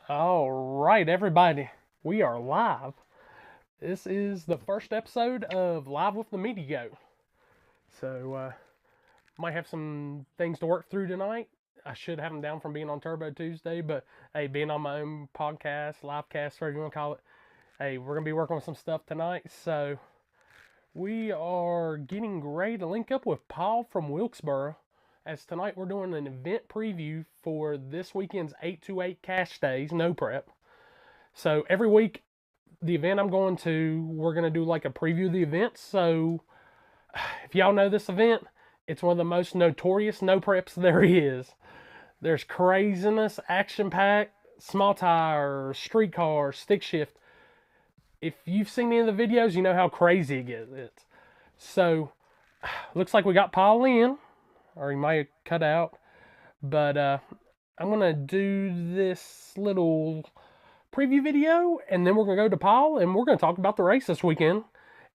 All right, everybody, we are live. This is the first episode of Live with the Media G.O.A.T. So, might have some things to work through tonight. I should have them down from being on Turbo Tuesday, but hey, being on my own podcast, live cast, whatever you want to call it, hey, we're going to be working with some stuff tonight. So, we are getting ready to link up with Paul from Wilkesboro, as tonight we're doing an event preview for this weekend's 828 Cash Days, no prep. So every week, the event I'm going to, we're going to do like a preview of the event. So if y'all know this event, it's one of the most notorious no preps there is. There's craziness, action packed, small tire, streetcar, stick shift. If you've seen any of the videos, you know how crazy it gets. So looks like we got Paul in, or he might have cut out. But I'm going to do this little preview video, and then we're going to go to Paul, and we're going to talk about the race this weekend.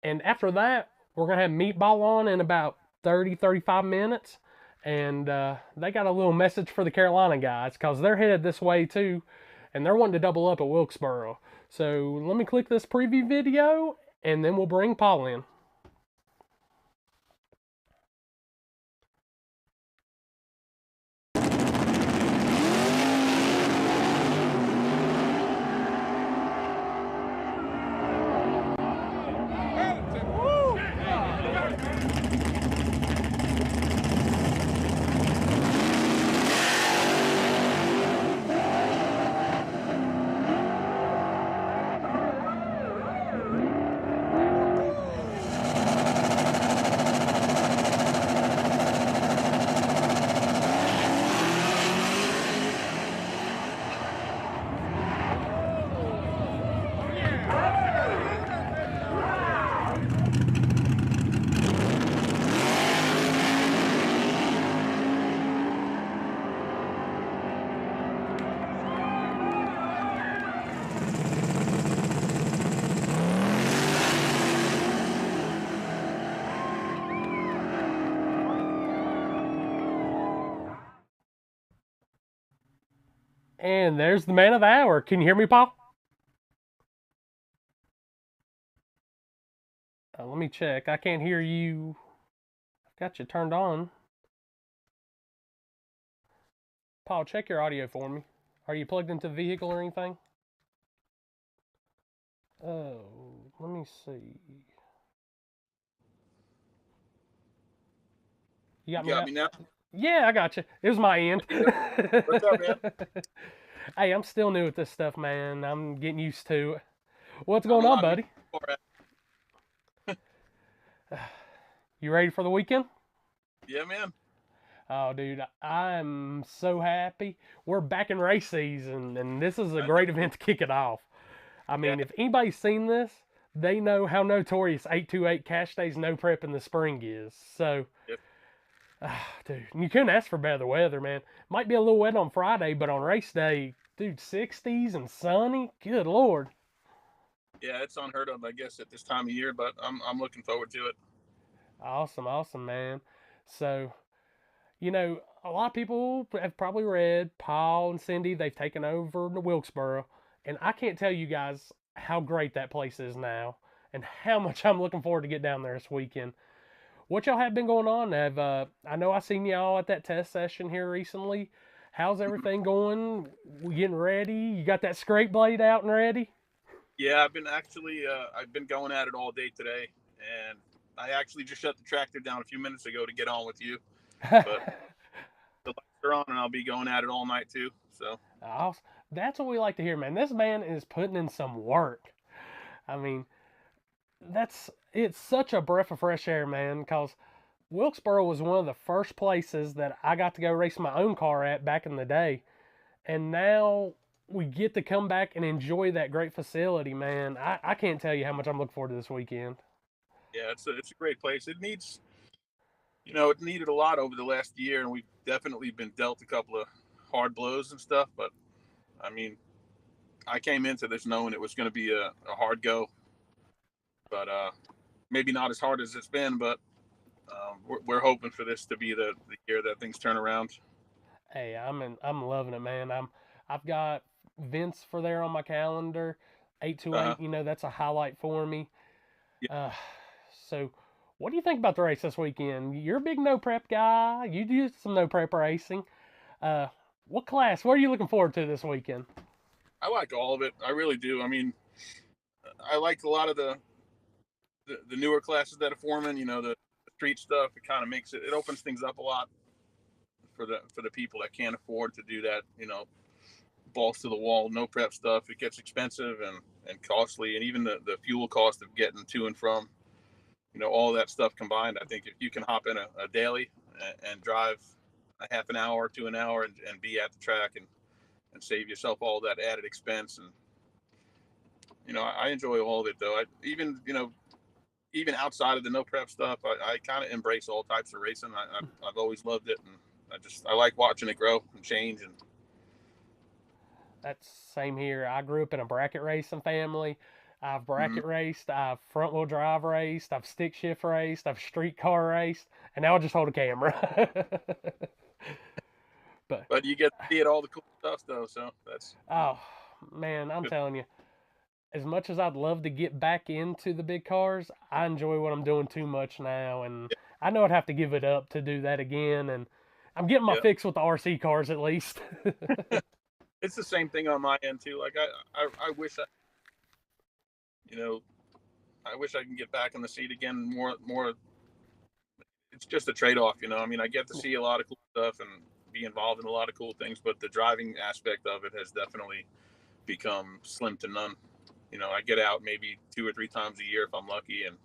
And after that, we're going to have Meatball on in about 35 minutes. And they got a little message for the Carolina guys, because they're headed this way too, and they're wanting to double up at Wilkesboro. So let me click this preview video, and then we'll bring Paul in. And there's the man of the hour. Can you hear me, Paul? Let me check. I can't hear you. I've got you turned on. Paul, check your audio for me. Are you plugged into the vehicle or anything? Oh, let me see. You got You got me me now? Yeah, I got you. It was my end. What's up, man? Hey, I'm still new at this stuff, man. I'm getting used to it. What's I'm going a on, lot new buddy? for it. You ready for the weekend? Yeah, man. Oh, dude, I'm so happy. We're back in race season, and this is a I know. great event to kick it off. I Yeah, mean, if anybody's seen this, they know how notorious 828 Cash Days no prep in the spring is. So, yeah, dude, you couldn't ask for better weather, man. Might be a little wet on Friday, but on race day, dude, 60s and sunny. Good lord. yeah. It's unheard of, I guess, at this time of year, but I'm looking forward to it. Awesome, awesome, man. So, a lot of people have probably read Paul and Cindy, they've taken over the Wilkesboro. And I can't tell you guys how great that place is now and how much I'm looking forward to get down there this weekend. What y'all have been going on? I know I seen y'all at that test session here recently. How's everything going? We getting ready? You got that scrape blade out and ready? Yeah, I've been going at it all day today, and I actually just shut the tractor down a few minutes ago to get on with you. But the lights are on, and I'll be going at it all night too. So Awesome. That's what we like to hear, man. This man is putting in some work. I mean, it's such a breath of fresh air, man, because Wilkesboro was one of the first places that I got to go race my own car at back in the day. And now we get to come back and enjoy that great facility, man. I can't tell you how much I'm looking forward to this weekend. yeah, it's a great place. It needs, it needed a lot over the last year, and we've definitely been dealt a couple of hard blows and stuff. But I mean, I came into this knowing it was going to be a hard go, but maybe not as hard as it's been, but we're hoping for this to be the year that things turn around. Hey, I'm loving it, man. I've got events for there on my calendar. 828, that's a highlight for me. Yeah. So, what do you think about the race this weekend? You're a big no prep guy. You do some no prep racing. What class? What are you looking forward to this weekend? I like all of it. I really do. I mean, I like a lot of the newer classes that are forming. The street stuff. It kind of makes it opens things up a lot for the people that can't afford to do that. Balls to the wall, no prep stuff. It gets expensive and costly, and even the fuel cost of getting to and from. All that stuff combined. I think if you can hop in a daily and drive a half an hour to an hour and be at the track and save yourself all that added expense. And I enjoy all of it, though. Even outside of the no prep stuff, I kind of embrace all types of racing. I've always loved it, and I like watching it grow and change. And that's same here. I grew up in a bracket racing family. I've bracket raced, I've front wheel drive raced, I've stick shift raced, I've street car raced, and now I just hold a camera. but you get to see it all the cool stuff, though. So that's oh man, I'm telling you, as much as I'd love to get back into the big cars, I enjoy what I'm doing too much now, and I know I'd have to give it up to do that again. And I'm getting my fix with the RC cars at least. It's the same thing on my end too. Like I wish I wish I can get back in the seat again. More. It's just a trade-off. I mean, I get to see a lot of cool stuff and be involved in a lot of cool things, but the driving aspect of it has definitely become slim to none. I get out maybe 2 or 3 times a year if I'm lucky, and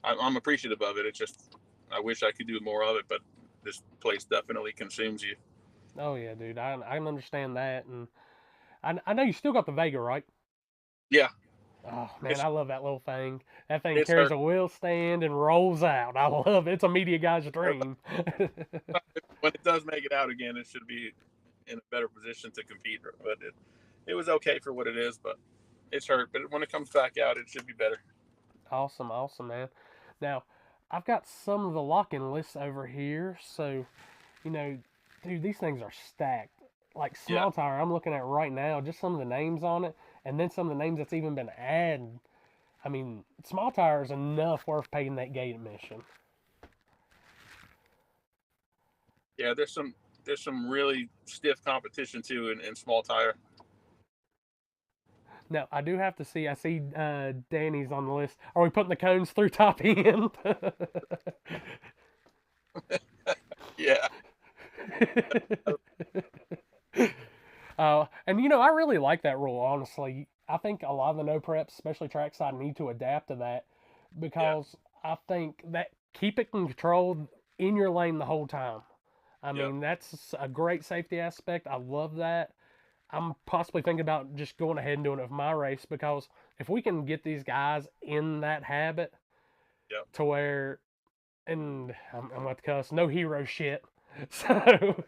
I'm appreciative of it. It's just I wish I could do more of it, but this place definitely consumes you. Oh yeah, dude, I can understand that, and I know you still got the Vega, right? Yeah. Oh man, I love that little thing. That thing It's carries hurt. a wheel stand and rolls out. I love it. It's a media guy's dream. When it does make it out again, it should be in a better position to compete. But it was okay for what it is, but it's hurt. But when it comes back out, it should be better. Awesome, awesome, man. Now, I've got some of the lock-in lists over here, so dude, these things are stacked. Like Small Tire, I'm looking at right now, just some of the names on it, and then some of the names that's even been added. I mean, Small Tire is enough worth paying that gate admission. Yeah, there's some really stiff competition too in Small Tire. Now, I do have to see. I see Danny's on the list. Are we putting the cones through top end? Yeah. And I really like that rule, honestly. I think a lot of the no preps, especially trackside, need to adapt to that because I think that keep it controlled in your lane the whole time. I mean, that's a great safety aspect. I love that. I'm possibly thinking about just going ahead and doing it with my race because if we can get these guys in that habit to where, and I'm about to cuss, no hero shit. So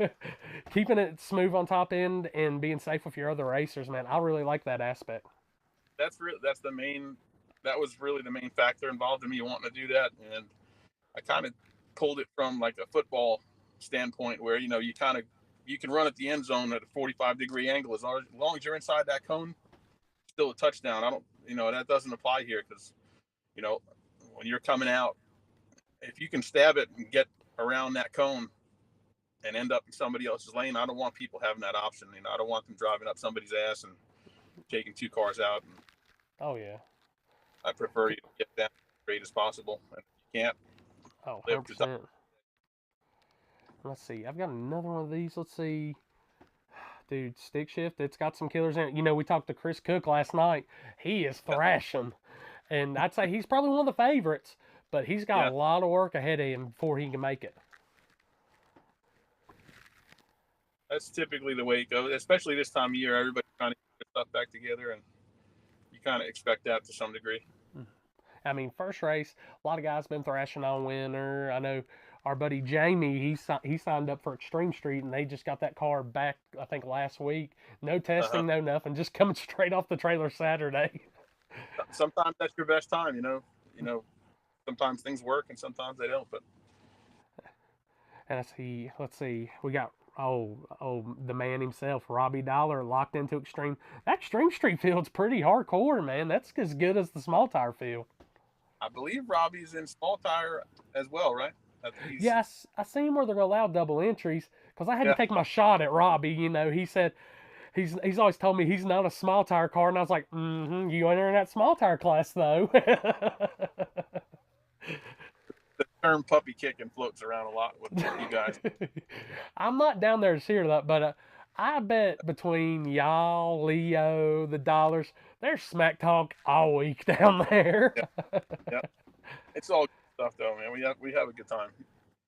keeping it smooth on top end and being safe with your other racers, man, I really like that aspect. That was really the main factor involved in me wanting to do that. And I kind of pulled it from like a football standpoint where, you can run at the end zone at a 45-degree angle as long as you're inside that cone, still a touchdown. That doesn't apply here because, when you're coming out, if you can stab it and get around that cone and end up in somebody else's lane, I don't want people having that option. I don't want them driving up somebody's ass and taking 2 cars out. And oh yeah, I prefer you to get down as straight as possible. And if you can't, 100%. Let's see. I've got another one of these. Let's see. Dude, stick shift, it's got some killers in it. We talked to Chris Cook last night. He is thrashing. And I'd say he's probably one of the favorites, but he's got a lot of work ahead of him before he can make it. That's typically the way it goes, especially this time of year. Everybody's trying to get their stuff back together, and you kind of expect that to some degree. I mean, first race, a lot of guys been thrashing on winter. I know our buddy Jamie, he signed up for Extreme Street, and they just got that car back, I think, last week. No testing, no nothing, just coming straight off the trailer Saturday. Sometimes that's your best time, Sometimes things work, and sometimes they don't. But and let's see, we got The man himself, Robbie Dollar, locked into Extreme. That Extreme Street field's pretty hardcore, man. That's as good as the small tire field. I believe Robbie's in small tire as well, right? Yes, I seen where they're gonna allow double entries because I had to Yeah. take my shot at Robbie. You know, he said he's always told me he's not a small tire car, and I was like, you enter in that small tire class though. The term puppy kicking floats around a lot with you guys. I'm not down there to hear that, but I bet between y'all, Leo, the Dollars, there's smack talk all week down there. Yeah. Yeah. It's all good stuff though, man. We have a good time.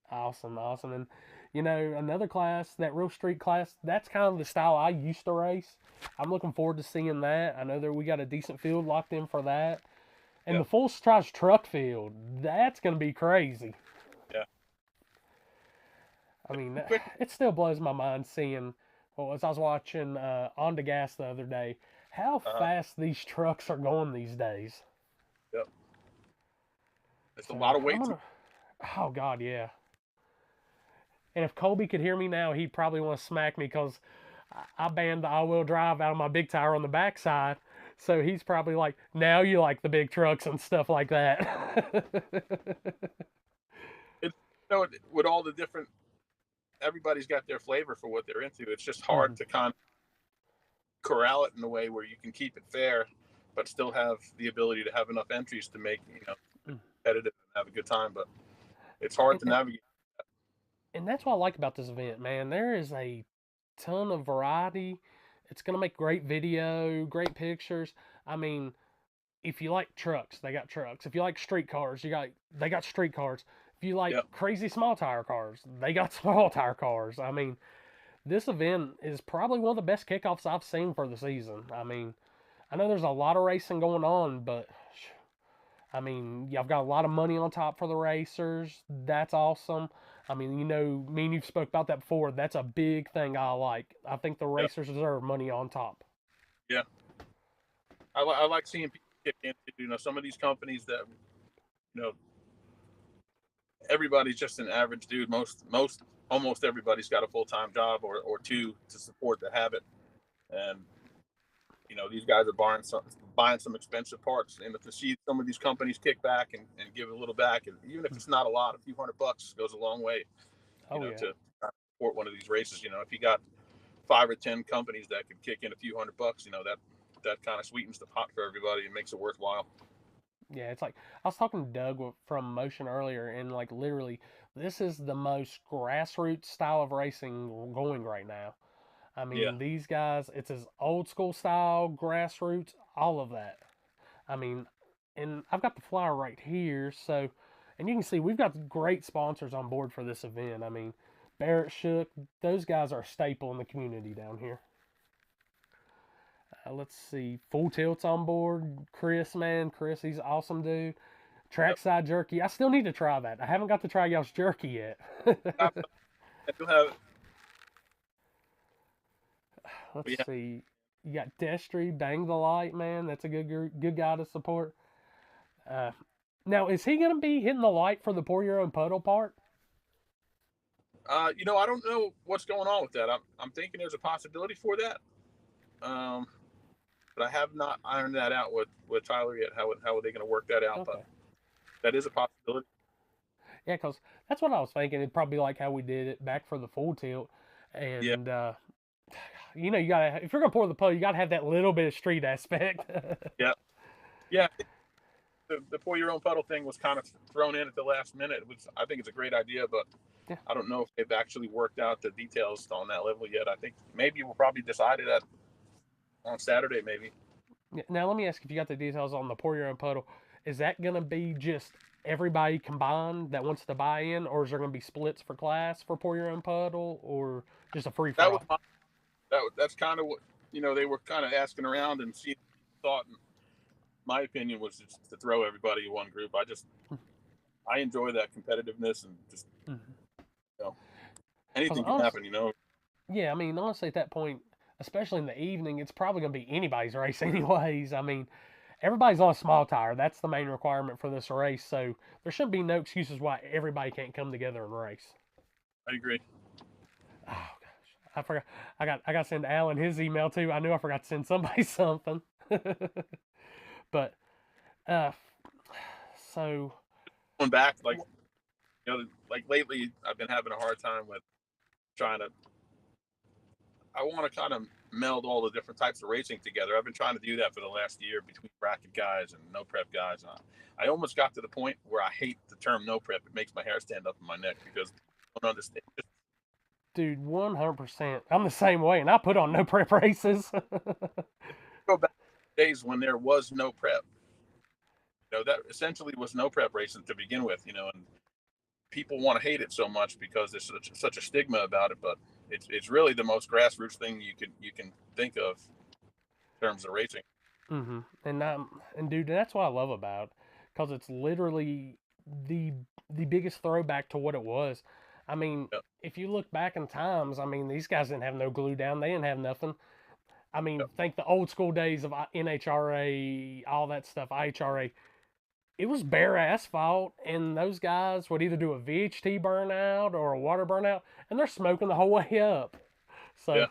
Awesome, awesome. And you know, another class, that real street class, that's kind of the style I used to race. I'm looking forward to seeing that. I know that we got a decent field locked in for that. And Yeah. the full size truck field, that's going to be crazy. Yeah. I mean, it still blows my mind seeing, well, as I was watching On the Gas the other day, how fast these trucks are going these days. Yep. It's So a lot of weight. oh, God, yeah. And if Colby could hear me now, he'd probably want to smack me because I banned the all-wheel drive out of my big tire on the backside. So he's probably like, now you like the big trucks and stuff like that. With all the different, everybody's got their flavor for what they're into. It's just hard to kind of corral it in a way where you can keep it fair, but still have the ability to have enough entries to make, competitive and have a good time. But it's hard to navigate. And that's what I like about this event, man. There is a ton of variety. It's going to make great video, great pictures. I mean, if you like trucks, they got trucks. If you like street cars, they got street cars. If you like crazy small tire cars, they got small tire cars. I mean, this event is probably one of the best kickoffs I've seen for the season. I mean, I know there's a lot of racing going on, but I mean, y'all got a lot of money on top for the racers. That's awesome. I mean, you know, me and you've spoke about that before. That's a big thing I like. I think the racers deserve money on top. Yeah. I like seeing people kick into, some of these companies that, everybody's just an average dude. Almost everybody's got a full-time job or two to support the habit. And, these guys are buying some expensive parts. And to see some of these companies kick back and give a little back, and even if it's not a lot, a few $100 goes a long way, to support one of these races. If you got 5 or 10 companies that could kick in a few $100, that kind of sweetens the pot for everybody and makes it worthwhile. Yeah, it's like I was talking to Doug from Motion earlier, and like literally, this is the most grassroots style of racing going right now. I mean, these guys, it's as old school style, grassroots, all of that. I mean, and I've got the flyer right here, so, and you can see we've got great sponsors on board for this event. I mean, Barrett Shook, those guys are a staple in the community down here. Let's see, Full Tilt's on board. Chris, he's awesome dude. Trackside Jerky, I still need to try that. I haven't got to try y'all's jerky yet. I still have it. Let's see. You got Destry, Bang the Light, man. That's a good guy to support. Now, is he going to be hitting the light for the pour your own puddle part? I don't know what's going on with that. I'm thinking there's a possibility for that. But I have not ironed that out with Tyler yet. How are they going to work that out? Okay. But that is a possibility. Yeah, because that's what I was thinking. It'd probably be like how we did it back for the Full Tilt. And, you gotta, if you're gonna pour the puddle, you gotta have that little bit of street aspect. Yeah. The pour your own puddle thing was kind of thrown in at the last minute. I think it's a great idea, but I don't know if they've actually worked out the details on that level yet. I think maybe we'll probably decide it on Saturday, maybe. Now let me ask if you got the details on the pour your own puddle. Is that gonna be just everybody combined that wants to buy in, or is there gonna be splits for class for pour your own puddle, or just a free for all? That's kind of what they were kind of asking around and seeing thought. And my opinion was just to throw everybody in one group. I enjoy that competitiveness and just anything can happen. Yeah, I mean, honestly, at that point, especially in the evening, it's probably going to be anybody's race anyways. I mean, everybody's on a small tire. That's the main requirement for this race. So there shouldn't be no excuses why everybody can't come together and race. I agree. Oh, gosh. I forgot. I got to send Alan his email too. I knew I forgot to send somebody something. But uh, so Going back, like like lately, I've been having a hard time with trying to. I want to kind of meld all the different types of racing together. I've been trying to do that for the last year between bracket guys and no prep guys. And I almost got to the point where I hate the term no prep. It makes my hair stand up on my neck because I don't understand. dude, 100%. I'm the same way, and I put on no prep races. Go back to days when there was no prep. That essentially was no prep racing to begin with. And people want to hate it so much because there's such a stigma about it, but it's really the most grassroots thing you can think of in terms of racing. Mm-hmm. And dude, that's what I love about it, because it's literally the the biggest throwback to what it was. I mean, Yep. if you look back in times, I mean, these guys didn't have no glue down. They didn't have nothing. I mean, Yep. think the old school days of NHRA, all that stuff, IHRA. It was bare asphalt, and those guys would either do a VHT burnout or a water burnout, and they're smoking the whole way up. So Yeah.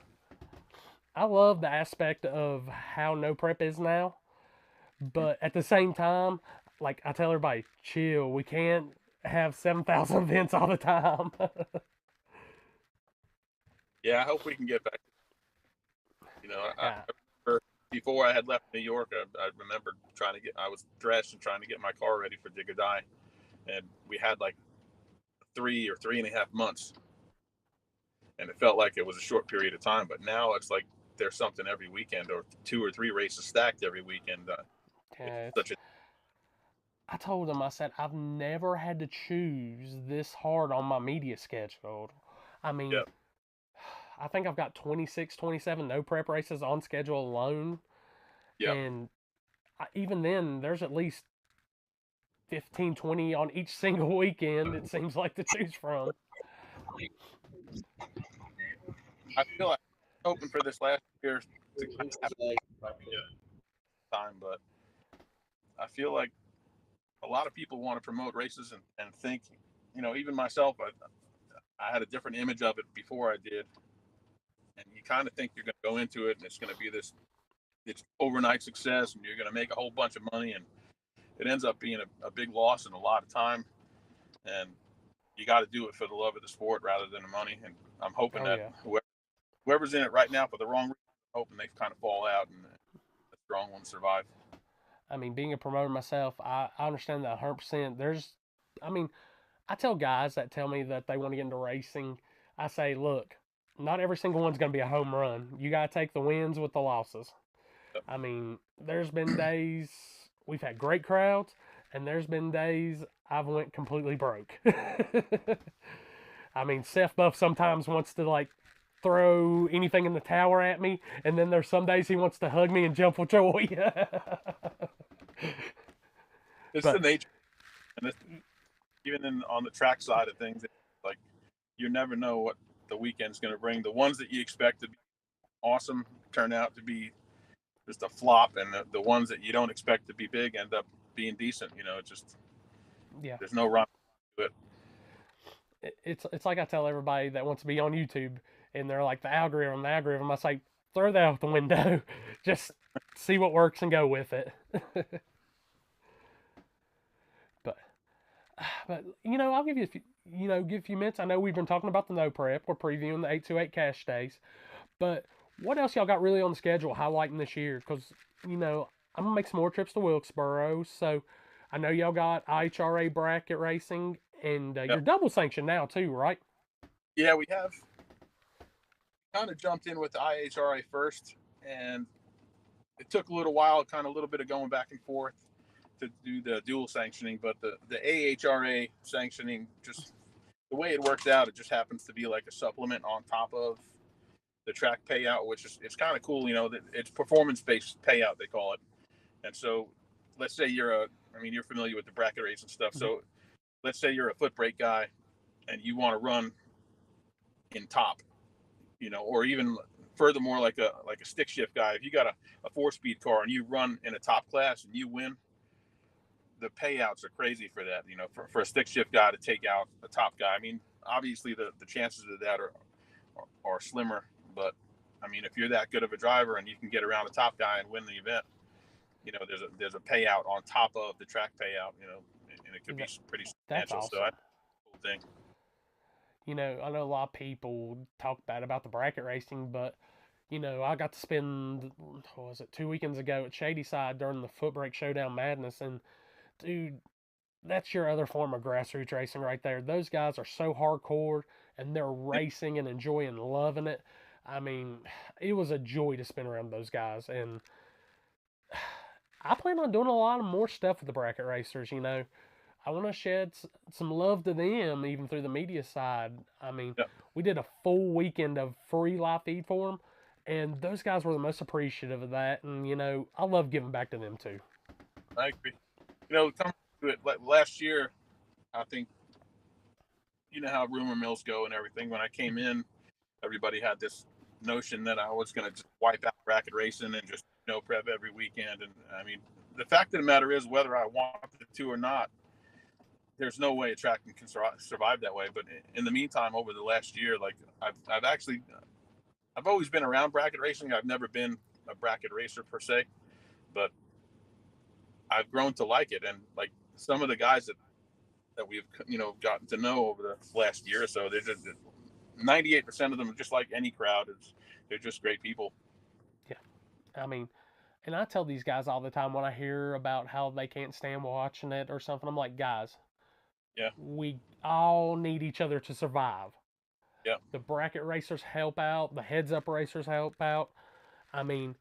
I love the aspect of how no prep is now, but at the same time, like I tell everybody, chill. We can't have 7,000 events all the time. Yeah, I hope we can get back. I remember before I had left New York, I remember I was dressed and trying to get my car ready for Dig or Die, and we had like 3 or 3.5 months, and it felt like it was a short period of time. But now it's like there's something every weekend, or 2 or 3 races stacked every weekend. Yeah, It's such a I told them, I said, I've never had to choose this hard on my media schedule. I mean, yeah, I think I've got 26, 27 no prep races on schedule alone. yeah. And even then, there's at least 15, 20 on each single weekend, it seems like, to choose from. I feel like I'm hoping for this last year to have time, but I feel like a lot of people want to promote races and think, even myself, I had a different image of it before I did, and you kind of think you're going to go into it and it's going to be it's overnight success and you're going to make a whole bunch of money, and it ends up being a big loss and a lot of time, and you got to do it for the love of the sport rather than the money. And I'm hoping Oh, that yeah. whoever's in it right now for the wrong reason, I'm hoping they kind of fall out and the strong ones survive. I mean, being a promoter myself, I understand that 100%. I mean, I tell guys that tell me that they want to get into racing, I say, look, not every single one's going to be a home run. You got to take the wins with the losses. I mean, there's been days we've had great crowds, and there's been days I've went completely broke. I mean, Seth Buff sometimes wants to like throw anything in the tower at me, and then there's some days he wants to hug me and jump for joy. It's the But nature, and even on the track side of things, like you never know what the weekend's going to bring. The ones that you expect to be awesome turn out to be just a flop, and the ones that you don't expect to be big end up being decent. It's just yeah, there's no rhyme to it. it's like I tell everybody that wants to be on YouTube, and they're like the algorithm, the algorithm. I say throw that out the window, just see what works and go with it. but but I'll give you a few, give a few minutes. I know we've been talking about the no prep. We're previewing the 828 cash days, but what else y'all got really on the schedule highlighting this year? Because I'm gonna make some more trips to Wilkesboro, so I know y'all got IHRA bracket racing, and you're Yep. double sanctioned now too, right? Yeah, we have kind of jumped in with the IHRA first, and it took a little while, kind of a little bit of going back and forth to do the dual sanctioning, but the AHRA sanctioning, just the way it works out, it just happens to be like a supplement on top of the track payout, which is it's kind of cool. It's performance based payout, they call it. And so let's say you're familiar with the bracket race and stuff. Mm-hmm. So let's say you're a foot brake guy and you want to run in top, or even furthermore, like a stick shift guy. If you got a 4-speed car and you run in a top class and you win, the payouts are crazy for that. For a stick shift guy to take out a top guy. I mean, obviously the chances of that or slimmer. But I mean, if you're that good of a driver and you can get around the top guy and win the event, you know, there's a payout on top of the track payout, you know, and it could be pretty That's substantial. awesome. So that's a cool thing. You know, I know a lot of people talk bad about the bracket racing, but you know, I got to spend, what was it, 2 weekends ago at Shadyside during the Foot Brake Showdown Madness, and dude, that's your other form of grassroots racing right there. Those guys are so hardcore, and they're racing and enjoying, loving it. I mean, it was a joy to spin around those guys, and I plan on doing a lot of more stuff with the bracket racers. You know, I want to shed some love to them, even through the media side. I mean, Yeah, we did a full weekend of free live feed for them, and those guys were the most appreciative of that. And you know, I love giving back to them too. I agree. You know, coming to it, like last year, I think, you know how rumor mills go and everything. When I came in, everybody had this notion that I was going to just wipe out bracket racing and just no prep every weekend. And I mean, the fact of the matter is, whether I wanted to or not, there's no way a track can survive that way. But in the meantime, over the last year, like I've always been around bracket racing. I've never been a bracket racer per se, but I've grown to like it. And like some of the guys that we've, you know, gotten to know over the last year or so, they're just 98% of them are just like any crowd. They're just great people. Yeah, I mean, and I tell these guys all the time when I hear about how they can't stand watching it or something, I'm like, guys, Yeah, we all need each other to survive. yeah, The bracket racers help out, the heads up racers help out. I mean,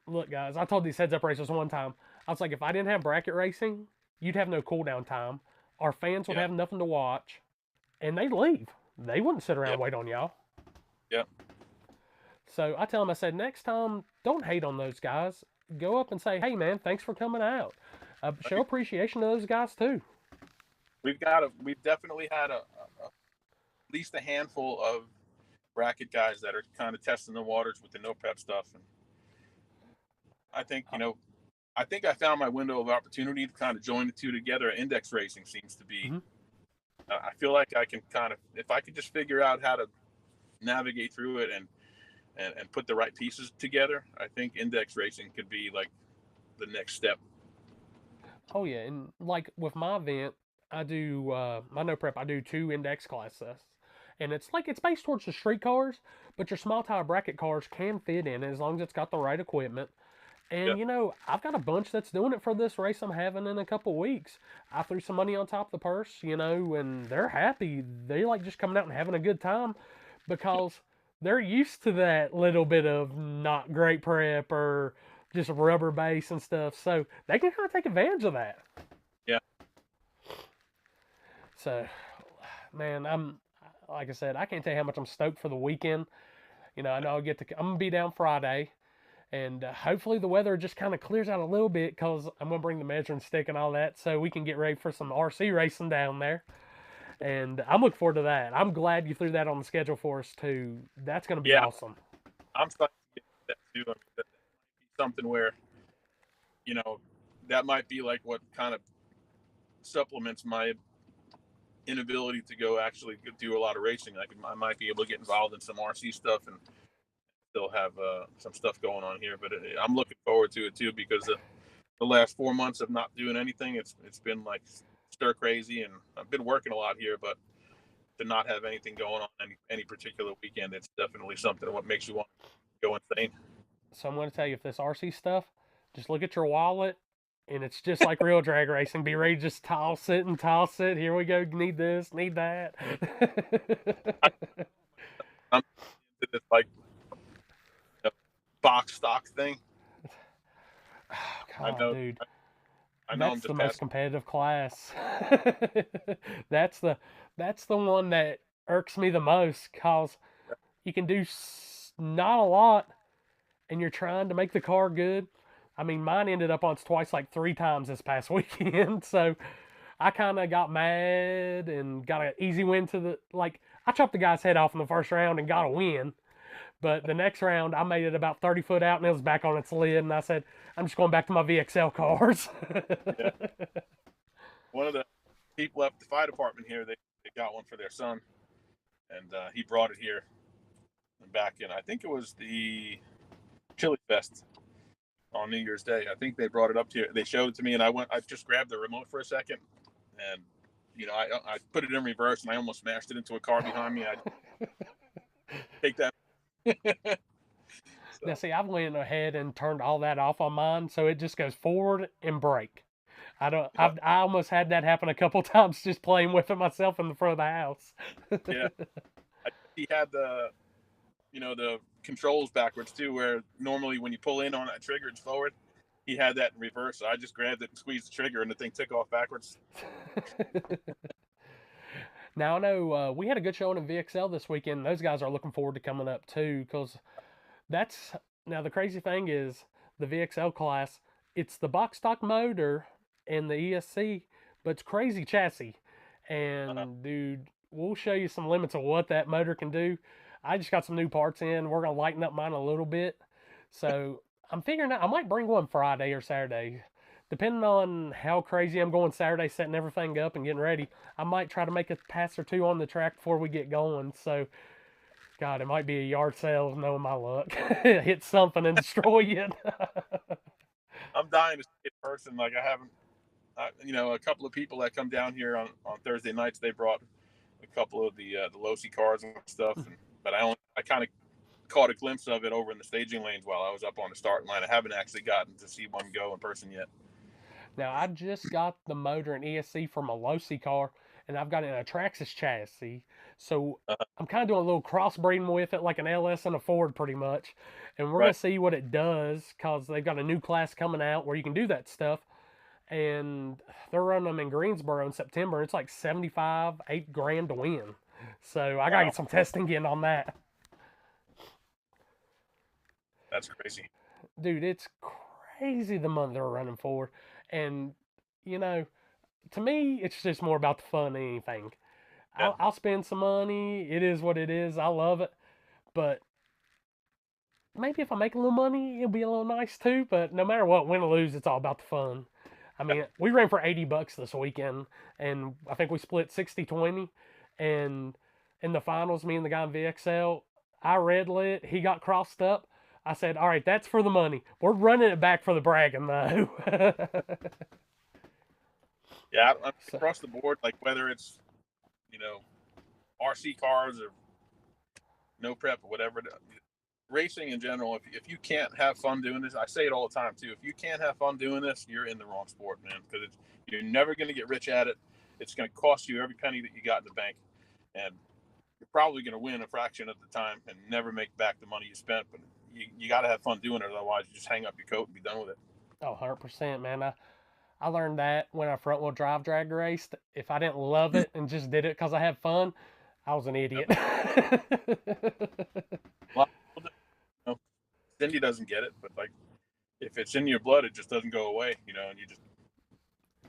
look, guys, I told these heads up racers one time, I was like, if I didn't have bracket racing, you'd have no cooldown time. Our fans would yeah, have nothing to watch, and they'd leave. They wouldn't sit around yeah, and wait on y'all. yeah. So I tell them, I said, next time, don't hate on those guys. Go up and say, hey, man, thanks for coming out. Show appreciation to those guys, too. We've definitely had at least a handful of bracket guys that are kind of testing the waters with the no prep stuff. And I think, you know, I think I found my window of opportunity to kind of join the two together. Index racing seems to be, Mm-hmm. I feel like I can kind of, if I could just figure out how to navigate through it and put the right pieces together, I think index racing could be like the next step. Oh, yeah. And like with my event, I do my no prep, I do 2 index classes. And it's like it's based towards the street cars, but your small tire bracket cars can fit in as long as it's got the right equipment. Yeah, And you know, I've got a bunch that's doing it for this race I'm having in a couple weeks. I threw some money on top of the purse, you know, and they're happy. They like just coming out and having a good time because they're used to that little bit of not great prep or just rubber base and stuff. So they can kind of take advantage of that. yeah, So, man, I'm like I said, I can't tell you how much I'm stoked for the weekend. You know, I know I'm gonna be down Friday, and hopefully the weather just kind of clears out a little bit because I'm gonna bring the measuring stick and all that, so we can get ready for some RC racing down there. And I'm looking forward to that. I'm glad you threw that on the schedule for us too. That's gonna be yeah. awesome. I'm starting to get that too. I mean, that might be something where, you know, that might be like what kind of supplements my inability to go actually do a lot of racing. I might be able to get involved in some RC stuff and still have some stuff going on here. But I'm looking forward to it too because the last 4 months of not doing anything, it's been like stir crazy, and I've been working a lot here, but to not have anything going on any particular weekend, it's definitely something what makes you want to go insane. So I'm gonna tell you, if this RC stuff, just look at your wallet. And it's just like real drag racing. Be ready to just toss it and toss it. Here we go. Need this, need that. I'm into this like, you know, box stock thing. Oh, I God, know, dude. I know I'm That's the just most passing. competitive class. that's the that's the one that irks me the most because you can do not a lot, and you're trying to make the car good. I mean, mine ended up on twice, like 3 times this past weekend. So I kind of got mad and got an easy win to the like. I chopped the guy's head off in the first round and got a win. But the next round, I made it about 30 foot out and it was back on its lid. And I said, I'm just going back to my VXL cars. Yeah. One of the people at the fire department here, they got one for their son, and he brought it here back in, I think it was the Chili Fest on New Year's Day. I think they brought it up to you. They showed it to me, and I just grabbed the remote for a second, and I put it in reverse, and I almost smashed it into a car behind me. I take that. Now, see, I've went ahead and turned all that off on mine, so it just goes forward and brake. I almost had that happen a couple times just playing with it myself in the front of the house. Yeah, he had the controls backwards too, where normally when you pull in on that trigger, it's forward. He had that in reverse, so I just grabbed it and squeezed the trigger, and the thing took off backwards. Now I know we had a good showing in VXL this weekend. Those guys are looking forward to coming up too, because now the crazy thing is the VXL class. It's the box stock motor and the ESC, but it's crazy chassis. And dude, we'll show you some limits of what that motor can do. I just got some new parts in. We're gonna lighten up mine a little bit. So I'm figuring out I might bring one Friday or Saturday. Depending on how crazy I'm going Saturday, setting everything up and getting ready, I might try to make a pass or two on the track before we get going. So, God, it might be a yard sale knowing my luck. Hit something and destroy it. I'm dying to see it in person. Like, I haven't, a couple of people that come down here on Thursday nights, they brought a couple of the Losi cars and stuff. But I kind of caught a glimpse of it over in the staging lanes while I was up on the starting line. I haven't actually gotten to see one go in person yet. Now, I just got the motor and ESC from a Losi car, and I've got it in a Traxxas chassis. So I'm kind of doing a little crossbreeding with it, like an LS and a Ford, pretty much. And we're going to see what it does, because they've got a new class coming out where you can do that stuff. And they're running them in Greensboro in September. It's like 75, $8,000 to win. So I got to get some testing in on that. That's crazy. Dude, it's crazy the money they're running for. And, to me, it's just more about the fun than anything. Yeah. I'll spend some money. It is what it is. I love it. But maybe if I make a little money, it'll be a little nice too. But no matter what, win or lose, it's all about the fun. I mean, we ran for $80 this weekend, and I think we split 60-20. And in the finals, me and the guy in VXL, I red lit. He got crossed up. I said, all right, that's for the money. We're running it back for the bragging, though. Yeah, across the board, like whether it's, RC cars or no prep or whatever, racing in general, if you can't have fun doing this, I say it all the time too, if you can't have fun doing this, you're in the wrong sport, man, because you're never going to get rich at it. It's going to cost you every penny that you got in the bank, and you're probably going to win a fraction of the time and never make back the money you spent, but you got to have fun doing it, otherwise you just hang up your coat and be done with it. Oh, 100%, man. I learned that when I front wheel drive drag raced. If I didn't love it and just did it because I had fun, I was an idiot. Well, Cindy doesn't get it, but like if it's in your blood, it just doesn't go away, and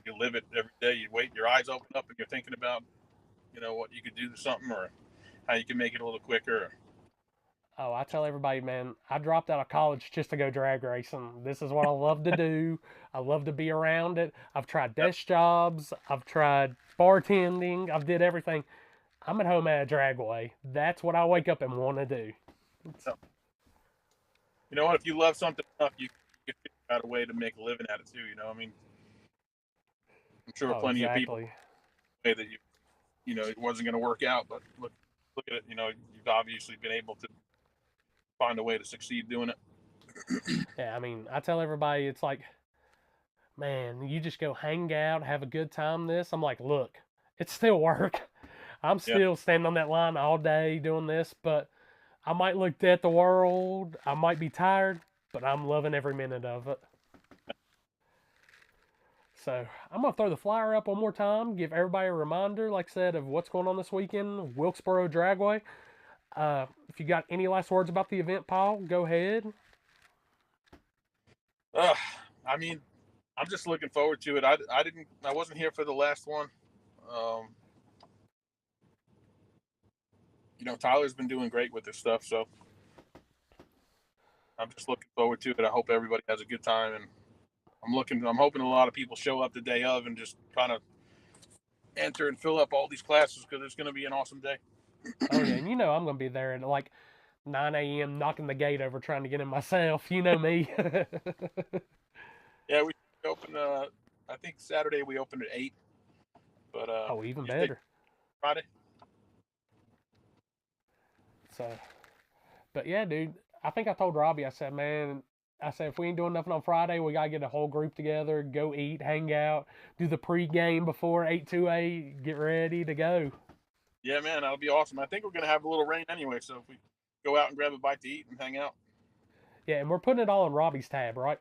you live it every day. You wait, your eyes open up, and you're thinking about, what you could do to something or how you can make it a little quicker. Oh, I tell everybody, man, I dropped out of college just to go drag racing. This is what I love to do. I love to be around it. I've tried desk jobs. I've tried bartending. I've did everything. I'm at home at a dragway. That's what I wake up and want to do. So, you know what? If you love something enough, you can figure out a way to make a living at it too. I mean, I'm sure plenty of people say that it wasn't going to work out, but look at it. You've obviously been able to find a way to succeed doing it. Yeah, I mean, I tell everybody, it's like, man, you just go hang out, have a good time. I'm like, look, it's still work. I'm still standing on that line all day doing this, but I might look at the world. I might be tired, but I'm loving every minute of it. So I'm going to throw the flyer up one more time, give everybody a reminder, like I said, of what's going on this weekend, Wilkesboro Dragway. If you got any last words about the event, Paul, go ahead. I mean, I'm just looking forward to it. I wasn't here for the last one. Tyler's been doing great with this stuff, so I'm just looking forward to it. I hope everybody has a good time, and I'm hoping a lot of people show up the day of and just kind of enter and fill up all these classes, because it's going to be an awesome day. Oh yeah, and I'm going to be there. And like 9 a.m. knocking the gate over trying to get in myself. You know me. Yeah, we open. I think Saturday we opened at 8. But Oh, even you think better. Friday? So, but yeah, dude, I think I told Robbie, I said, man, I said, if we ain't doing nothing on Friday, we got to get a whole group together, go eat, hang out, do the pregame before 828, get ready to go. Yeah, man, that'll be awesome. I think we're gonna have a little rain anyway, so if we go out and grab a bite to eat and hang out, Yeah, and we're putting it all in Robbie's tab, right?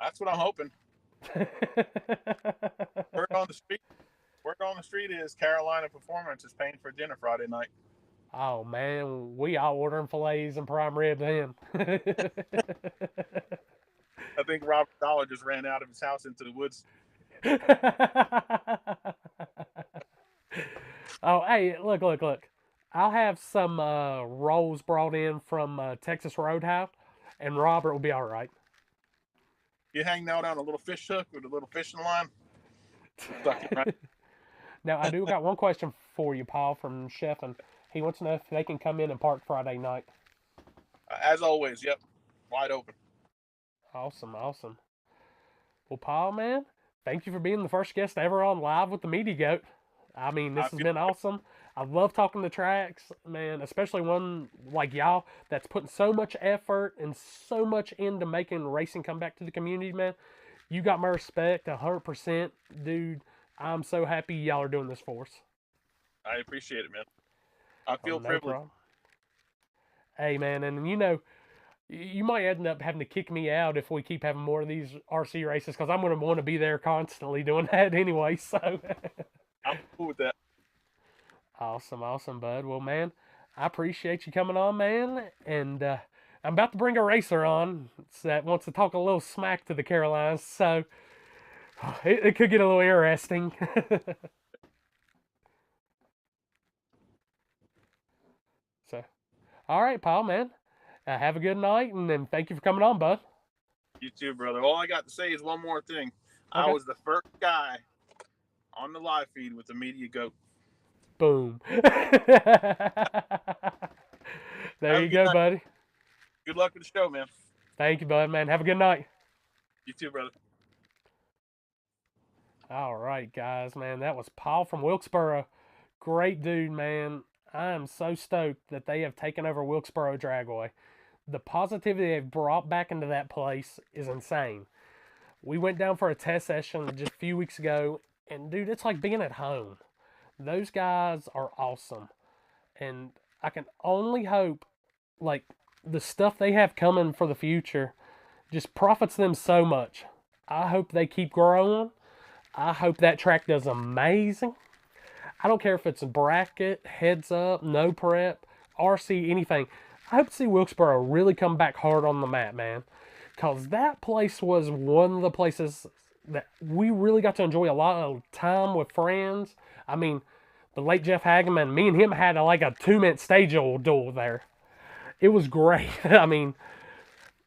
that's what I'm hoping. Word on the street. Word on the street is Carolina Performance is paying for dinner Friday night. Oh man, we all ordering fillets and prime rib then. I think Robert Dollar just ran out of his house into the woods. Oh, hey, look. I'll have some rolls brought in from Texas Roadhouse, and Robert will be all right. You hang out on a little fish hook with a little fishing line. Suck it right. Now, I do got one question for you, Paul, from Chef, and he wants to know if they can come in and park Friday night. As always, yep, wide open. Awesome. Well, Paul, man, thank you for being the first guest ever on Live with the Media G.O.A.T. I mean, this has been awesome. I love talking the tracks, man, especially one like y'all that's putting so much effort and so much into making racing come back to the community, man. You got my respect 100%. Dude, I'm so happy y'all are doing this for us. I appreciate it, man. I feel No privileged. problem. Hey, man, and you know, you might end up having to kick me out if we keep having more of these RC races because I'm going to want to be there constantly doing that anyway. So I'm cool with that. Awesome, bud. Well, man, I appreciate you coming on, man. And I'm about to bring a racer on that wants to talk a little smack to the Carolinas. So it could get a little interesting. So, all right, Paul, man. Have a good night, and then thank you for coming on, bud. You too, brother. All I got to say is one more thing. Okay. I was the first guy on the live feed with the Media G.O.A.T. Boom. There you go, night. buddy. Good luck with the show, man. Thank you, bud, man. Have a good night. You too, brother. All right, guys, man. That was Paul from Wilkesboro. Great dude, man. I am so stoked that they have taken over Wilkesboro Dragway. The positivity they've brought back into that place is insane. We went down for a test session just a few weeks ago, and dude, it's like being at home. Those guys are awesome. And I can only hope, like, the stuff they have coming for the future just profits them so much. I hope they keep growing. I hope that track does amazing. I don't care if it's a bracket, heads up, no prep, RC, anything. I hope to see Wilkesboro really come back hard on the map, man. Because that place was one of the places that we really got to enjoy a lot of time with friends. I mean, the late Jeff Hageman, me and him had like a 2-minute stage duel there. It was great. I mean,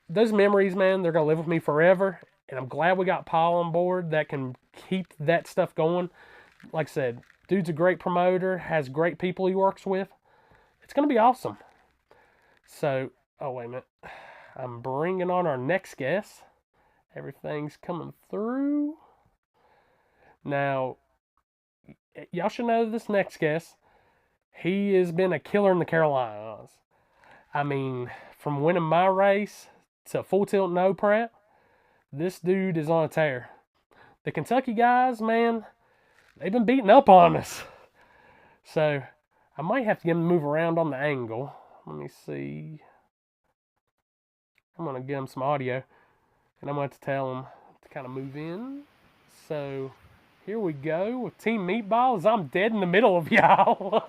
those memories, man, they're going to live with me forever. And I'm glad we got Paul on board that can keep that stuff going. Like I said, dude's a great promoter, has great people he works with. It's going to be awesome. So, oh, wait a minute. I'm bringing on our next guest. Everything's coming through. Now, y'all should know this next guest. He has been a killer in the Carolinas. I mean, from winning my race to full tilt no prep, this dude is on a tear. The Kentucky guys, man, they've been beating up on us. So, I might have to get him to move around on the angle. Let me see. I'm going to give him some audio, and I'm going to tell him to kind of move in. So, here we go with Team Meatball as I'm dead in the middle of y'all.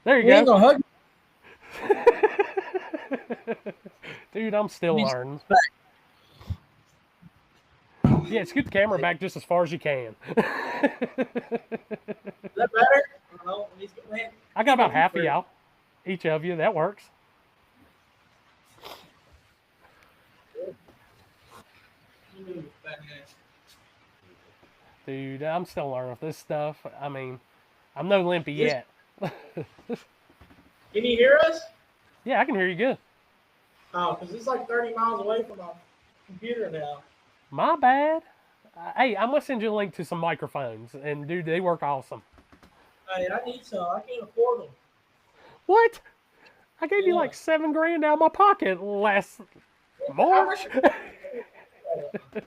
There you go. Ain't gonna hug Dude, I'm still learning. Yeah, scoot the camera back just as far as you can. Is that better? I got about half of y'all. Each of you. That works. Dude, I'm still learning with this stuff. I mean, I'm no limpy yet. Can you hear us? Yeah, I can hear you good. Oh, because it's like 30 miles away from my computer now. My bad. Hey, I'm gonna send you a link to some microphones, and dude, they work awesome. Hey, I need some. I can't afford them. What? I gave you Yeah. like $7 out of my pocket last How March. much?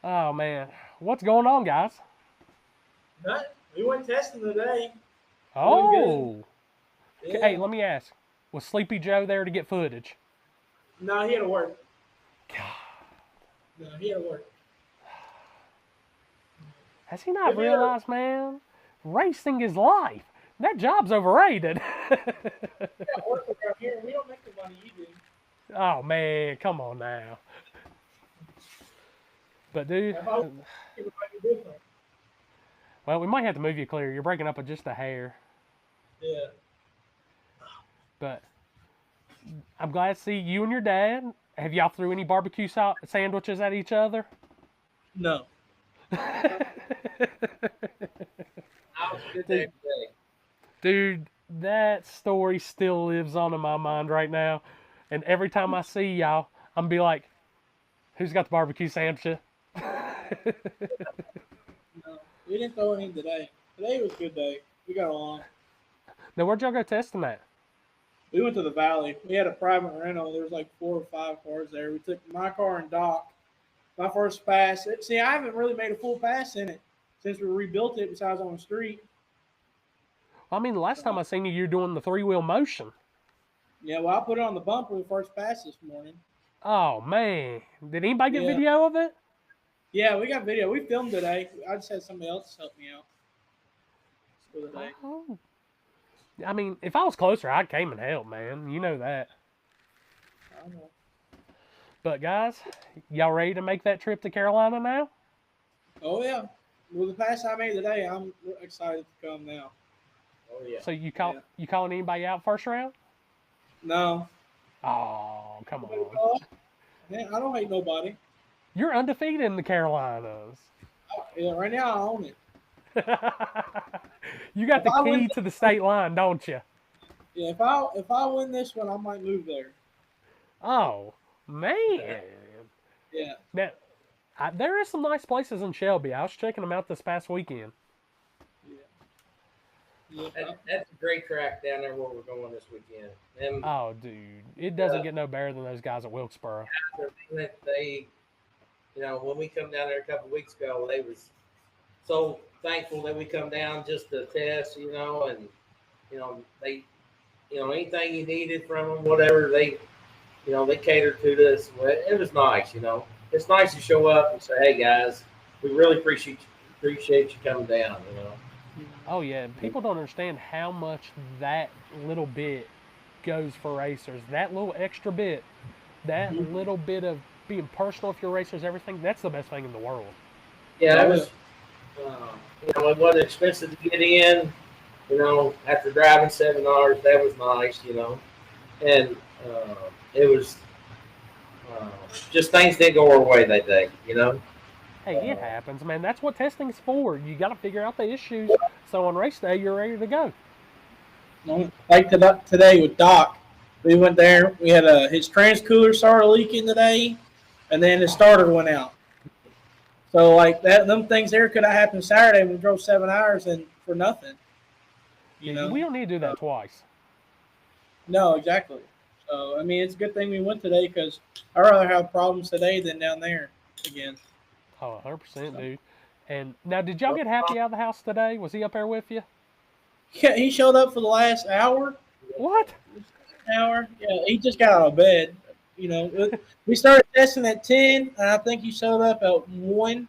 Oh man, what's going on, guys? Nothing. We went testing today. Doing good. Oh, hey, Yeah. let me ask: was Sleepy Joe there to get footage? No, he had to work. God, No, he had to work. has he not If he had to, realized, man? Racing is life. That job's overrated. work around here, we don't make the money you do. Oh man, come on now. But dude, If I was, it might be different. well, we might have to move you clear. You're breaking up with just a hair. Yeah. But I'm glad to see you and your dad. Have y'all threw any barbecue sandwiches at each other? No. That was a good day today. Dude, that story still lives on in my mind right now. And every time I see y'all, I'm be like, who's got the barbecue sandwich? No. We didn't throw any today. Today was a good day. We got along. Now, where'd y'all go testing that? We went to the valley. We had a private rental. There was like 4 or 5 cars there. We took my car and Doc. My first pass. See, I haven't really made a full pass in it since we rebuilt it. Besides on the street. I mean, the last time I seen you, you're doing the 3-wheel motion. Yeah, well, I put it on the bumper the first pass this morning. Oh man, did anybody get Yeah. video of it? Yeah, we got video. We filmed today. I just had somebody else help me out for the day. Oh. I mean, if I was closer, I'd came and help, man. You know that. I don't know. But guys, y'all ready to make that trip to Carolina now? Oh yeah. Well, the pass I made today, I'm excited to come now. Oh yeah. So you Yeah. calling anybody out first round? No. Oh, come on. Man, I don't hate nobody. You're undefeated in the Carolinas. Yeah, right now I own it. You got the If I key win- to the state line, don't you? Yeah, if I win this one, I might move there. Oh, man. Yeah. Now, there is some nice places in Shelby. I was checking them out this past weekend. Yeah. That's a great track down there where we're going this weekend. And Oh, dude. It doesn't get no better than those guys at Wilkesboro. they, when we come down there a couple weeks ago, they was so thankful that we come down just to test, and they, anything you needed from them, whatever they catered to this. It was nice, It's nice to show up and say, "Hey guys, we really appreciate you coming down," Oh, yeah. People don't understand how much that little bit goes for racers. That little extra bit, that little bit of being personal with your racers, everything, that's the best thing in the world. Yeah, it was. It wasn't expensive to get in. After driving 7 hours, that was nice. And it was just things didn't go our way that day. Hey, it happens, man. That's what testing's for. You got to figure out the issues so on race day you're ready to go. Like today with Doc, we went there. We had his trans cooler started leaking today, and then his starter went out. So like them things there could have happened Saturday. We drove 7 hours and for nothing. We don't need to do that twice. No, exactly. So I mean, it's a good thing we went today because I'd rather have problems today than down there again. Oh, 100%, dude. And now, did y'all get Happy out of the house today? Was he up there with you? Yeah, he showed up for the last hour. What? Yeah, he just got out of bed. We started testing at 10, and I think he showed up at 1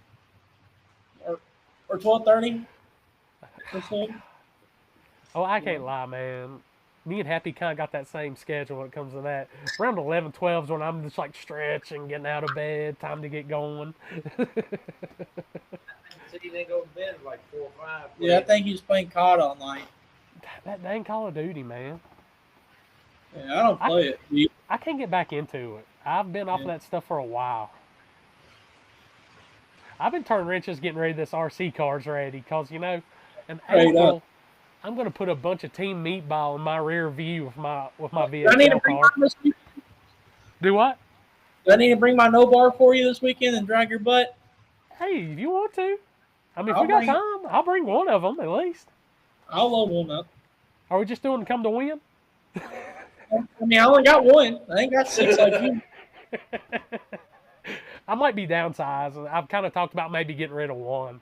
or 12:30. Oh, I can't lie, man. Me and Happy kind of got that same schedule when it comes to that. Around 11, 12 is when I'm just like stretching, getting out of bed, time to get going. So you didn't go to bed at like 4 or 5. Yeah, I think he was playing COD all night. That dang Call of Duty, man. Yeah, I don't play it. I can't get back into it. I've been off of that stuff for a while. I've been turning wrenches getting ready this RC car's ready because, in April, I'm gonna put a bunch of Team Meatball in my rear view with my Do I need to VXL bring car. mine this weekend? Do what? Do I need to bring my no bar for you this weekend and drag your butt? Hey, if you want to. I mean, if I'll we got bring it. time, I'll bring one of them at least. I'll load one up. Are we just doing come to win? I mean, I only got one. I ain't got 6 like you. I might be downsized. I've kind of talked about maybe getting rid of one.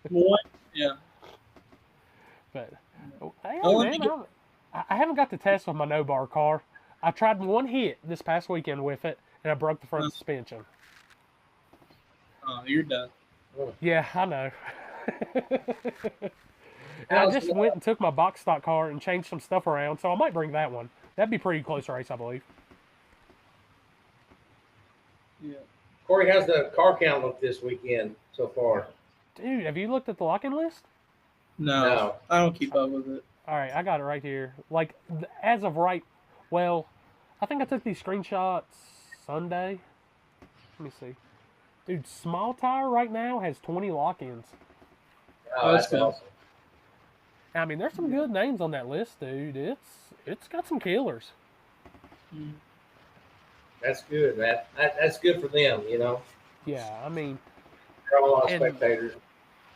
One? Yeah. But hey, Only man, get- I haven't got to test with my no bar car. I tried one hit this past weekend with it, and I broke the front suspension. Oh, you're done. Yeah, I know. And I just went and took my box stock car and changed some stuff around, so I might bring that one. That'd be pretty close race, I believe. Yeah. Corey, how's the car count look this weekend so far? Dude, have you looked at the lock-in list? No, I don't keep up with it. All right, I got it right here. Like, as of right, well, I think I took these screenshots Sunday. Let me see. Dude, Small Tire right now has 20 lock-ins. Oh, that's cool. awesome. I mean, there's some good names on that list, dude. It's got some killers. That's good, man. That's good for them, you know. Yeah, I mean, They're all a lot of And- spectators.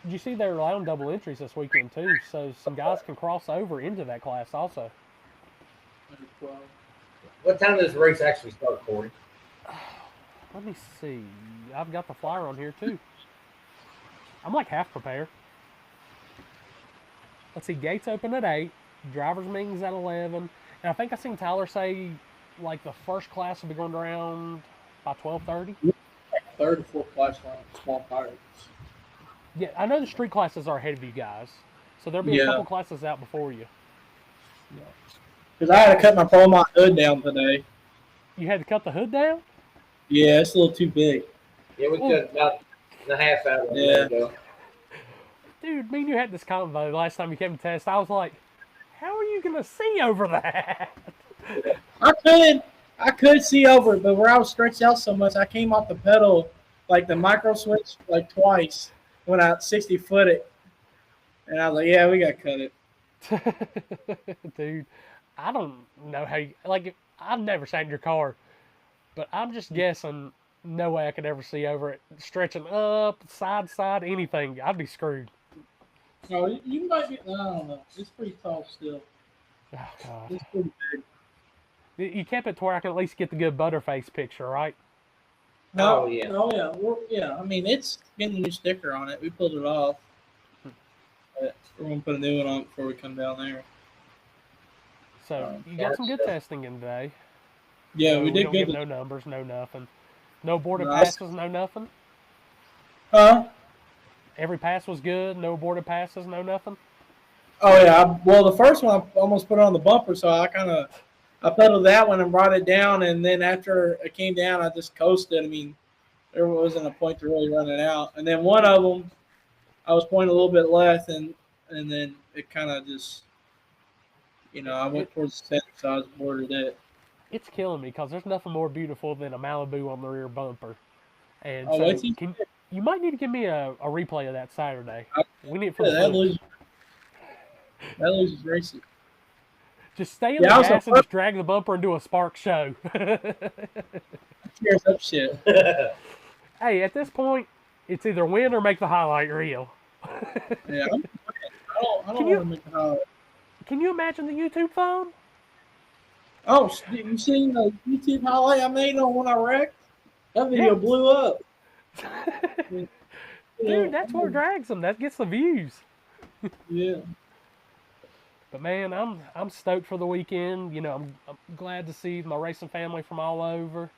you see they're allowing double entries this weekend, too, so some guys can cross over into that class also. What time does the race actually start, Corey? Let me see. I've got the flyer on here, too. I'm like half prepared. Let's see, gates open at 8, driver's meetings at 11, and I think I seen Tyler say, like, the first class will be going around by 12:30. Third or fourth class line, small tires. Yeah, I know the street classes are ahead of you guys, so there'll be a Yeah. couple classes out before you. Because I had to cut my Promont hood down today. You had to cut the hood down? Yeah, it's a little too big. Yeah, we cut about a half out of it. Yeah. Ago. Dude, me and you had this convo last time you came to test. I was like, how are you going to see over that? I could see over it, but where I was stretched out so much, I came off the pedal, like the micro switch, like twice when I 60 foot it. And I was like, yeah, we got to cut it. Dude, I don't know how you, like, I've never sat in your car, but I'm just guessing no way I could ever see over it. Stretching up, side, anything. I'd be screwed. No, you might be, I don't know. It's pretty tall still. Oh, God. It's pretty big. You kept it to where I can at least get the good butterface picture, right? No, Oh, yeah. Oh, yeah. Yeah, I mean, it's getting a new sticker on it. We pulled it off. But we're going to put a new one on before we come down there. So, you got some good testing in today. Yeah, So we did don't good. give no numbers, no nothing. No aborted Nice. passes, no nothing. Huh? Every pass was good, no aborted passes, no nothing. Oh, yeah. Well, the first one, I almost put it on the bumper, so I pedaled that one and brought it down, and then after it came down, I just coasted. I mean, there wasn't a point to really run it out. And then one of them, I was pointing a little bit left, and then it kind of just, I went towards the center, so I was boarded it. It's killing me because there's nothing more beautiful than a Malibu on the rear bumper. And Oh, so wait till you might need to give me a replay of that Saturday. We need it for that the footage. loses racing. Just stay in Yeah, the I was gas a- and just drag the bumper and do a spark show. Tears up shit. Hey, at this point, it's either win or make the highlight reel. Yeah, I don't Can want to make it hard. Can you imagine the YouTube phone? Oh, you seen the YouTube highlight I made on when I wrecked? That video Yeah. blew up. Dude, that's what drags them. That gets the views. Yeah. But man, I'm stoked for the weekend. I'm glad to see my racing family from all over.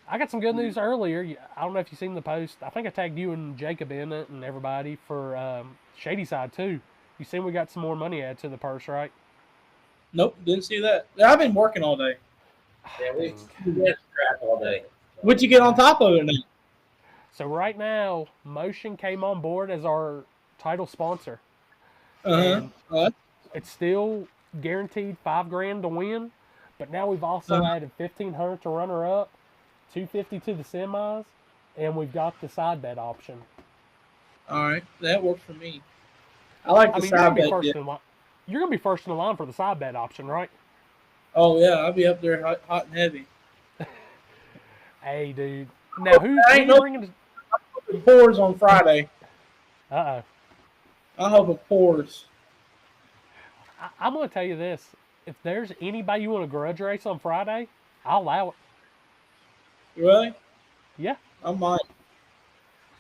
I got some good news earlier. I don't know if you've seen the post. I think I tagged you and Jacob in it and everybody for Shady Side too. You seen we got some more money added to the purse, right? Nope, didn't see that. I've been working all day. Yeah, we had scrap all day. What'd you get on top of it now? So right now, Motion came on board as our title sponsor. Uh-huh. And it's still guaranteed $5,000 to win, but now we've also added $1,500 to runner up, $250 to the semis, and we've got the side bet option. All right, that worked for me. I like the I mean, you're side gonna be bet. first Yeah. in line. You're gonna be first in the line for the side bet option, right? Oh yeah, I'll be up there hot and heavy. Hey, dude. Now, I who ain't you no bringing? it pours on Friday. Uh oh. I hope it pours. I'm gonna tell you this: if there's anybody you want to grudge race on Friday, I'll allow it. Really? Yeah. I might.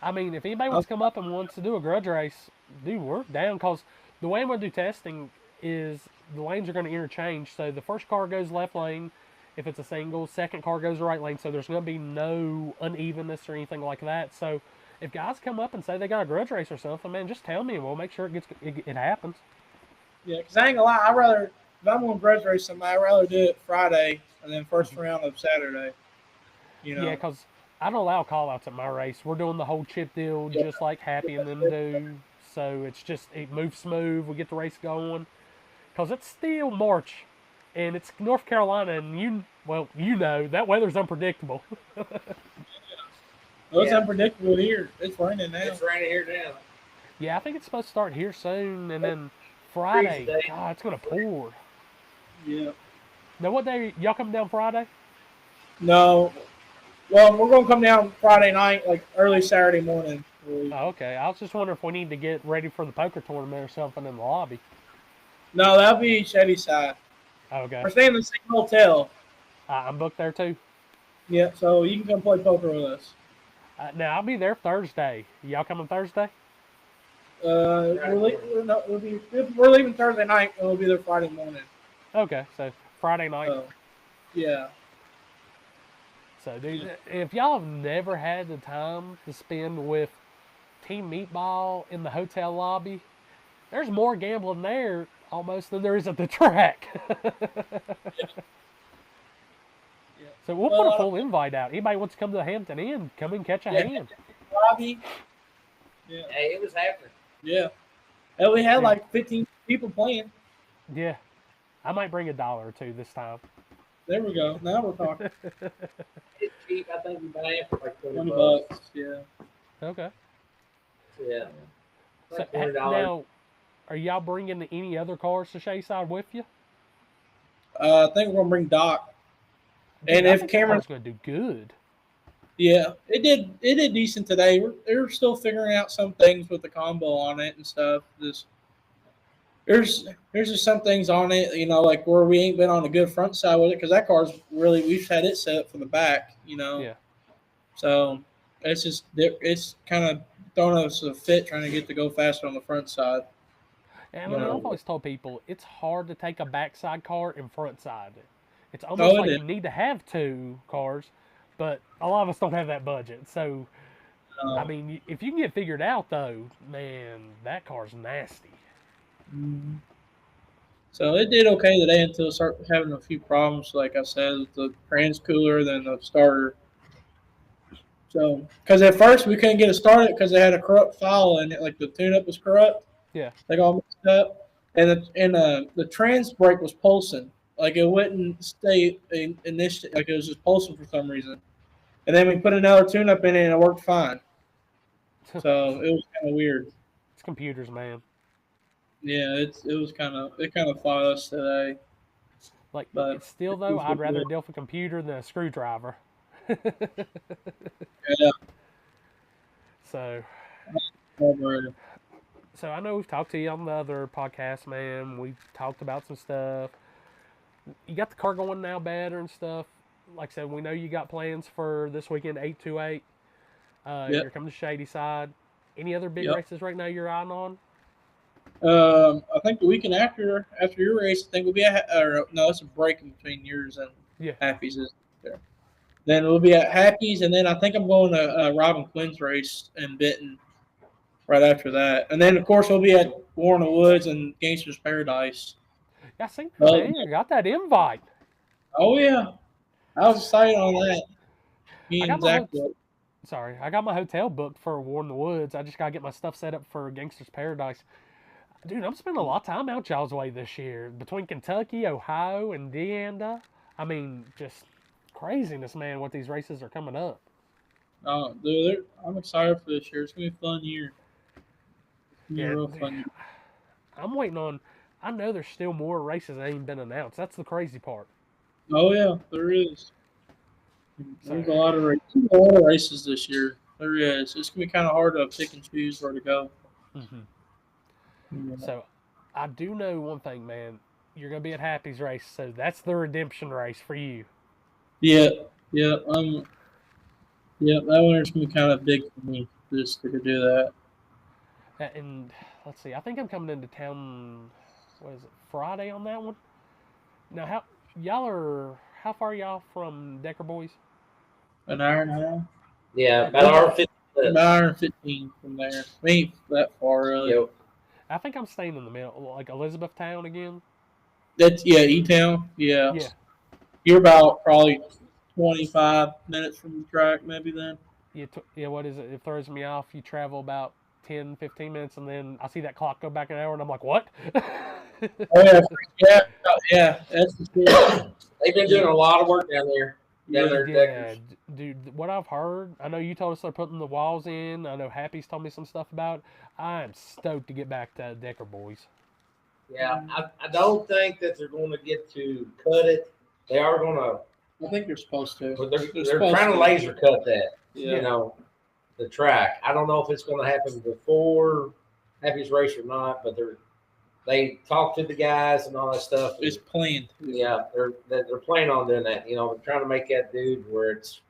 I mean, if anybody I'll, wants to come up and wants to do a grudge race, dude, we're down. Cause the way I'm gonna do testing is the lanes are gonna interchange. So the first car goes left lane if it's a single. Second car goes right lane. So there's gonna be no unevenness or anything like that. So if guys come up and say they got a grudge race or something, man, just tell me and we'll make sure it happens. yeah, because I ain't gonna lie. I rather if I'm gonna grudge race somebody, I'd rather do it Friday and then first round of Saturday. You Yeah, know. because I don't allow call outs at my race. We're doing the whole chip deal Yeah. just like Happy and them do. So it moves smooth. We get the race going. Because it's still March and it's North Carolina, and you know, that weather's unpredictable. Well, it's Yeah. unpredictable here. It's raining now. It's raining here now. Yeah, I think it's supposed to start here soon, and then Freeze Friday, today. God, it's going to pour. Yeah. Now, what day, y'all come down Friday? No. Well, we're gonna come down Friday night, like early Saturday morning. Oh, okay. I was just wondering if we need to get ready for the poker tournament or something in the lobby. No, that'll be Chevy side. Okay. We're staying in the same hotel. I'm booked there too. Yeah, so you can come play poker with us. Now, I'll be there Thursday. Y'all coming Thursday? We're leaving Thursday night, and we'll be there Friday morning. Okay, so Friday night. So, yeah. So, dude, if y'all have never had the time to spend with Team Meatball in the hotel lobby, there's more gambling there almost than there is at the track. Yeah. So we'll put a full invite out. Anybody wants to come to the Hampton Inn, come and catch a hand. Lobby. Yeah. Hey, it was happening. Yeah. And we had like 15 people playing. Yeah. I might bring $1 or two this time. There we go. Now we're talking. It's cheap. I think you buy it for like 20 $20. bucks. Yeah. Okay. Yeah. So, Like $20. now, are y'all bringing any other cars to Shayside with you? I think we're gonna bring Doc. Dude, And I if think Cameron, that car's going to do good. yeah, it did decent today. They're still figuring out some things with the combo on it and stuff. There's just some things on it, like where we ain't been on a good front side with it because that car's really we've had it set up for the back, Yeah. So it's kind of throwing us a fit trying to get to go faster on the front side. And I mean, I've always told people it's hard to take a backside car and front side. It's almost Oh, it like is. you need to have two cars, but a lot of us don't have that budget. So, I mean, if you can get figured out, though, man, that car's nasty. Mhm. So it did okay today until it started having a few problems, like I said, with the trans cooler, then the starter. So, because at first we couldn't get it started because they had a corrupt file in it, like the tune-up was corrupt. Yeah. They got all messed up, and the trans brake was pulsing, like it wouldn't stay initial, like it was just pulsing for some reason. And then we put another tune-up in it, and it worked fine. So it was kind of weird. It's computers, man. Yeah, it kind of fought us today. Like, But it's still, though, I'd rather deal with a computer than a screwdriver. yeah, So, over. so I know we've talked to you on the other podcast, man. We've talked about some stuff. You got the car going now better and stuff. Like I said, we know you got plans for this weekend, 828. Yep. You're coming to Shady Side. Any other big Yep. races right now you're eyeing on? I think the weekend after your race, I think we'll be no, it's a break in between yours and Yeah. Happy's is there. Then we'll be at Happy's, and then I think I'm going to Robin Quinn's race in Benton right after that. And then, of course, we'll be at War in the Woods and Gangster's Paradise. I think, man, you got that invite. Oh, yeah. I was excited on that. Me I and got Zach. I got my hotel booked for War in the Woods. I just got to get my stuff set up for Gangster's Paradise. Dude, I'm spending a lot of time out y'all's way this year. Between Kentucky, Ohio, and Indiana. I mean, just craziness, man, what these races are coming up. Oh, dude, I'm excited for this year. It's going to be a fun year. It's going to be a real fun year. I'm waiting on. I know there's still more races that ain't been announced. That's the crazy part. Oh yeah, there is. So, There's a lot of races this year. There is. It's gonna be kind of hard to pick and choose where to go. hmm Yeah. so I do know one thing, man. You're gonna be at Happy's race, so that's the redemption race for you. Yeah, yeah, yeah. That one's gonna be kind of big for me just to do that. And let's see, I think I'm coming into town. What is it? Friday on that one. Now, how y'all are? How far are y'all from Decker Boys? An hour and a half, Yeah, Okay. about hour 50 an minutes. hour and 15 from there. Ain't that far really. Yep. I think I'm staying in the middle, like Elizabethtown again. That's E Town. Yeah, Yeah, you're about probably 25 minutes from the track, maybe then. yeah. What is it? It throws me off. You travel about 10, 15 minutes, and then I see that clock go back an hour, and I'm like, what? Oh yeah, yeah, yeah. That's the truth. They've been doing a lot of work down there. Down there at Yeah, Deckers. dude. What I've heard, I know you told us they're putting the walls in. I know Happy's told me some stuff about it. I am stoked to get back to Decker Boys. Yeah, I don't think that they're going to get to cut it. They are going to, I think they're supposed to. but they're supposed trying to laser cut that. Yeah. You know, the track. I don't know if it's going to happen before Happy's race or not, but they talk to the guys and all that stuff. It's planned. Yeah, they're planning on doing that. You know, they're trying to make that dude where it's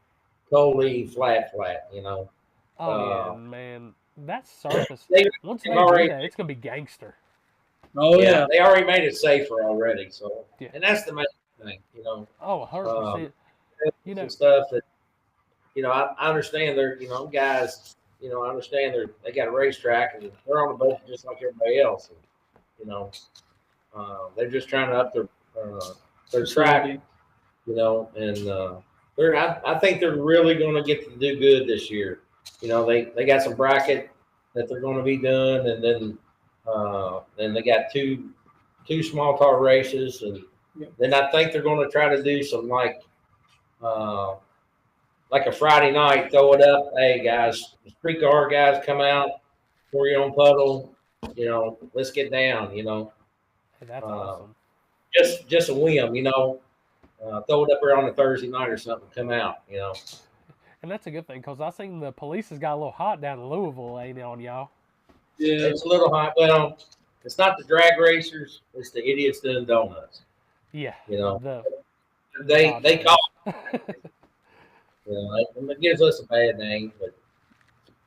totally flat. You know, Oh yeah, Uh, man. That surface. they Once they've they do already that, it's gonna be gangster. Oh yeah. they already made it safer already. So, Yeah. and that's the main thing. You know, Oh, 100%. You know, some stuff that I understand they're guys. I understand they got a racetrack and they're on the boat just like everybody else. And, you know, they're just trying to up their track. And I think they're really going to get to do good this year. They got some bracket that they're going to be doing, and then they got two small car races, and then I think they're going to try to do some like a Friday night, throw it up. Hey guys, the street car guys, come out for your own puddle. Let's get down. hey, that's Uh, awesome. just a whim. Throw it up there on a Thursday night or something. Come out. And that's a good thing, because I seen the police has got a little hot down in Louisville, ain't it, on y'all? Yeah. It's a little hot. Well, it's not the drag racers. It's the idiots doing donuts. Yeah. The, The they call. Dodgers. It gives us a bad name, but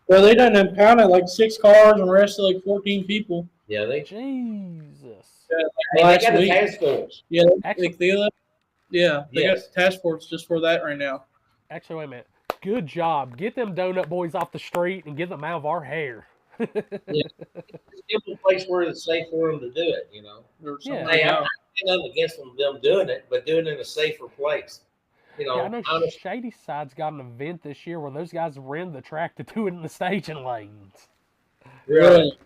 Well, they done impounded like 6 cars and arrested like 14 people. yeah, they Jesus. Last got a week. task force. Yeah, Actually, they got Yes. task force just for that right now. actually, wait a minute. Good job. Get them donut boys off the street and get them out of our hair. It's a place where it's safe for them to do it. Or Yeah. something Hey, like I'm that. not nothing against them doing it, but doing it in a safer place. Yeah, I know I'm- Shady Side's got an event this year where those guys ran the track to do it in the staging lanes. Really?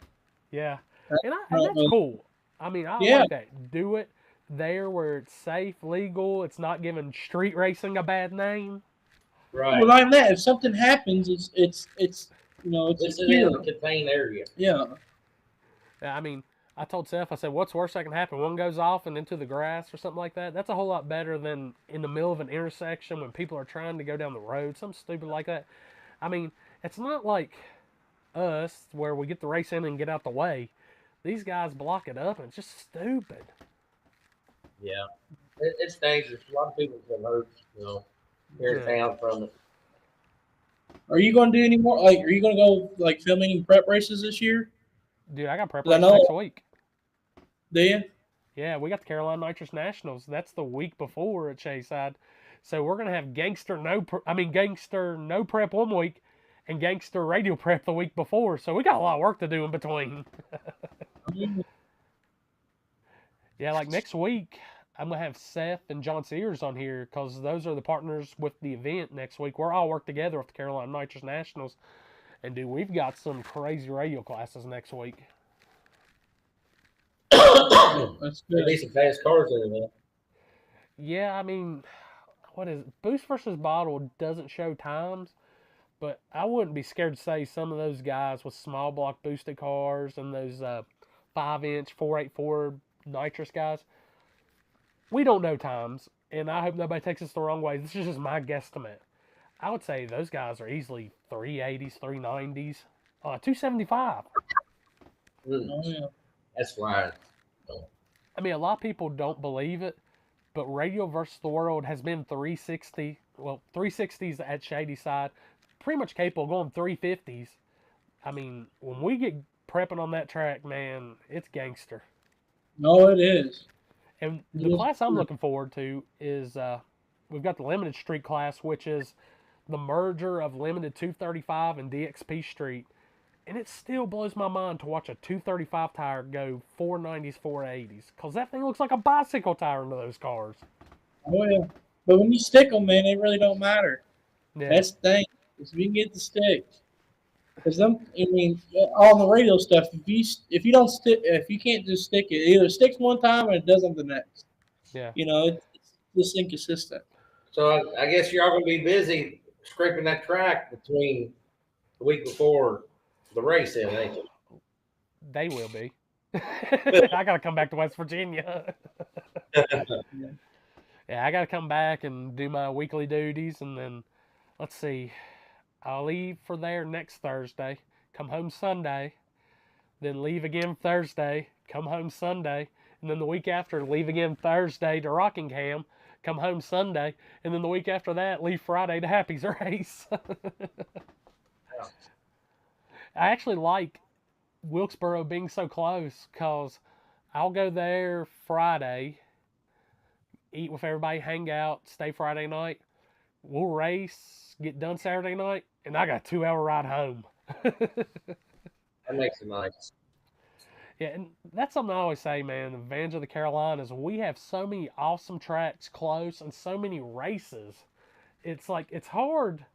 Yeah, and Right, that's well, cool. I mean, I Yeah. like that. Do it there where it's safe, legal. It's not giving street racing a bad name. right. Well, not even that. If something happens, it's it's This is in secure. a contained area. Yeah. I mean, I told Seth, I said, what's worse that can happen? One goes off and into the grass or something like that. That's a whole lot better than in the middle of an intersection when people are trying to go down the road, something stupid like that. I mean, it's not like us where we get the race in and get out the way. These guys block it up and it's just stupid. Yeah, it's dangerous. A lot of people get hurt. Here in town from it. Are you going to do any more? Like, are you going to go like film any prep races this year? Dude, I got prep 'Cause I race know- next week. Do you? Yeah, we got the Carolina Nitrous Nationals. That's the week before at Shayside. So we're gonna have gangster no prep one week, and gangster radio prep the week before. So we got a lot of work to do in between. Yeah, like next week, I'm gonna have Seth and John Sears on here because those are the partners with the event next week. We're all work together with the Carolina Nitrous Nationals, and dude, we've got some crazy radio classes next week. That's There'll good. be some fast cars in there. Yeah, I mean, what is it? Boost versus Bottle doesn't show times, but I wouldn't be scared to say some of those guys with small block boosted cars and those 5-inch 484 nitrous guys. We don't know times, and I hope nobody takes this the wrong way. This is just my guesstimate. I would say those guys are easily 380s, 390s, 275. Oh, yeah. That's right. I mean, a lot of people don't believe it, but Radio versus the World has been 360. Well, 360s at Shady Side, pretty much capable of going 350s. I mean, when we get prepping on that track, man, it's gangster. No, it is. And the class I'm looking forward to is we've got the limited street class, which is the merger of limited 235 and DXP street. And it still blows my mind to watch a 235 tire go 490s, 480s. Because that thing looks like a bicycle tire into those cars. Oh, yeah. But when you stick them, man, they really don't matter. Yeah. That's the thing. If you can get the sticks. Because I mean, on the radio stuff, if you don't stick, if you can't just stick it, it either sticks one time or it doesn't the next. Yeah. You know, it's just inconsistent. So I guess you're all going to be busy scraping that track between the week before the race, then, ain't you? They will be. I got to come back to West Virginia. Yeah, I got to come back and do my weekly duties. And then, let's see, I'll leave for there next Thursday, come home Sunday, then leave again Thursday, come home Sunday, and then the week after, leave again Thursday to Rockingham, come home Sunday, and then the week after that, leave Friday to Happy's race. I actually like Wilkesboro being so close because I'll go there Friday, eat with everybody, hang out, stay Friday night. We'll race, get done Saturday night, and I got a 2-hour ride home. That makes it nice. Yeah, and that's something I always say, man. The advantage of the Carolinas, we have so many awesome tracks close and so many races. It's like, it's hard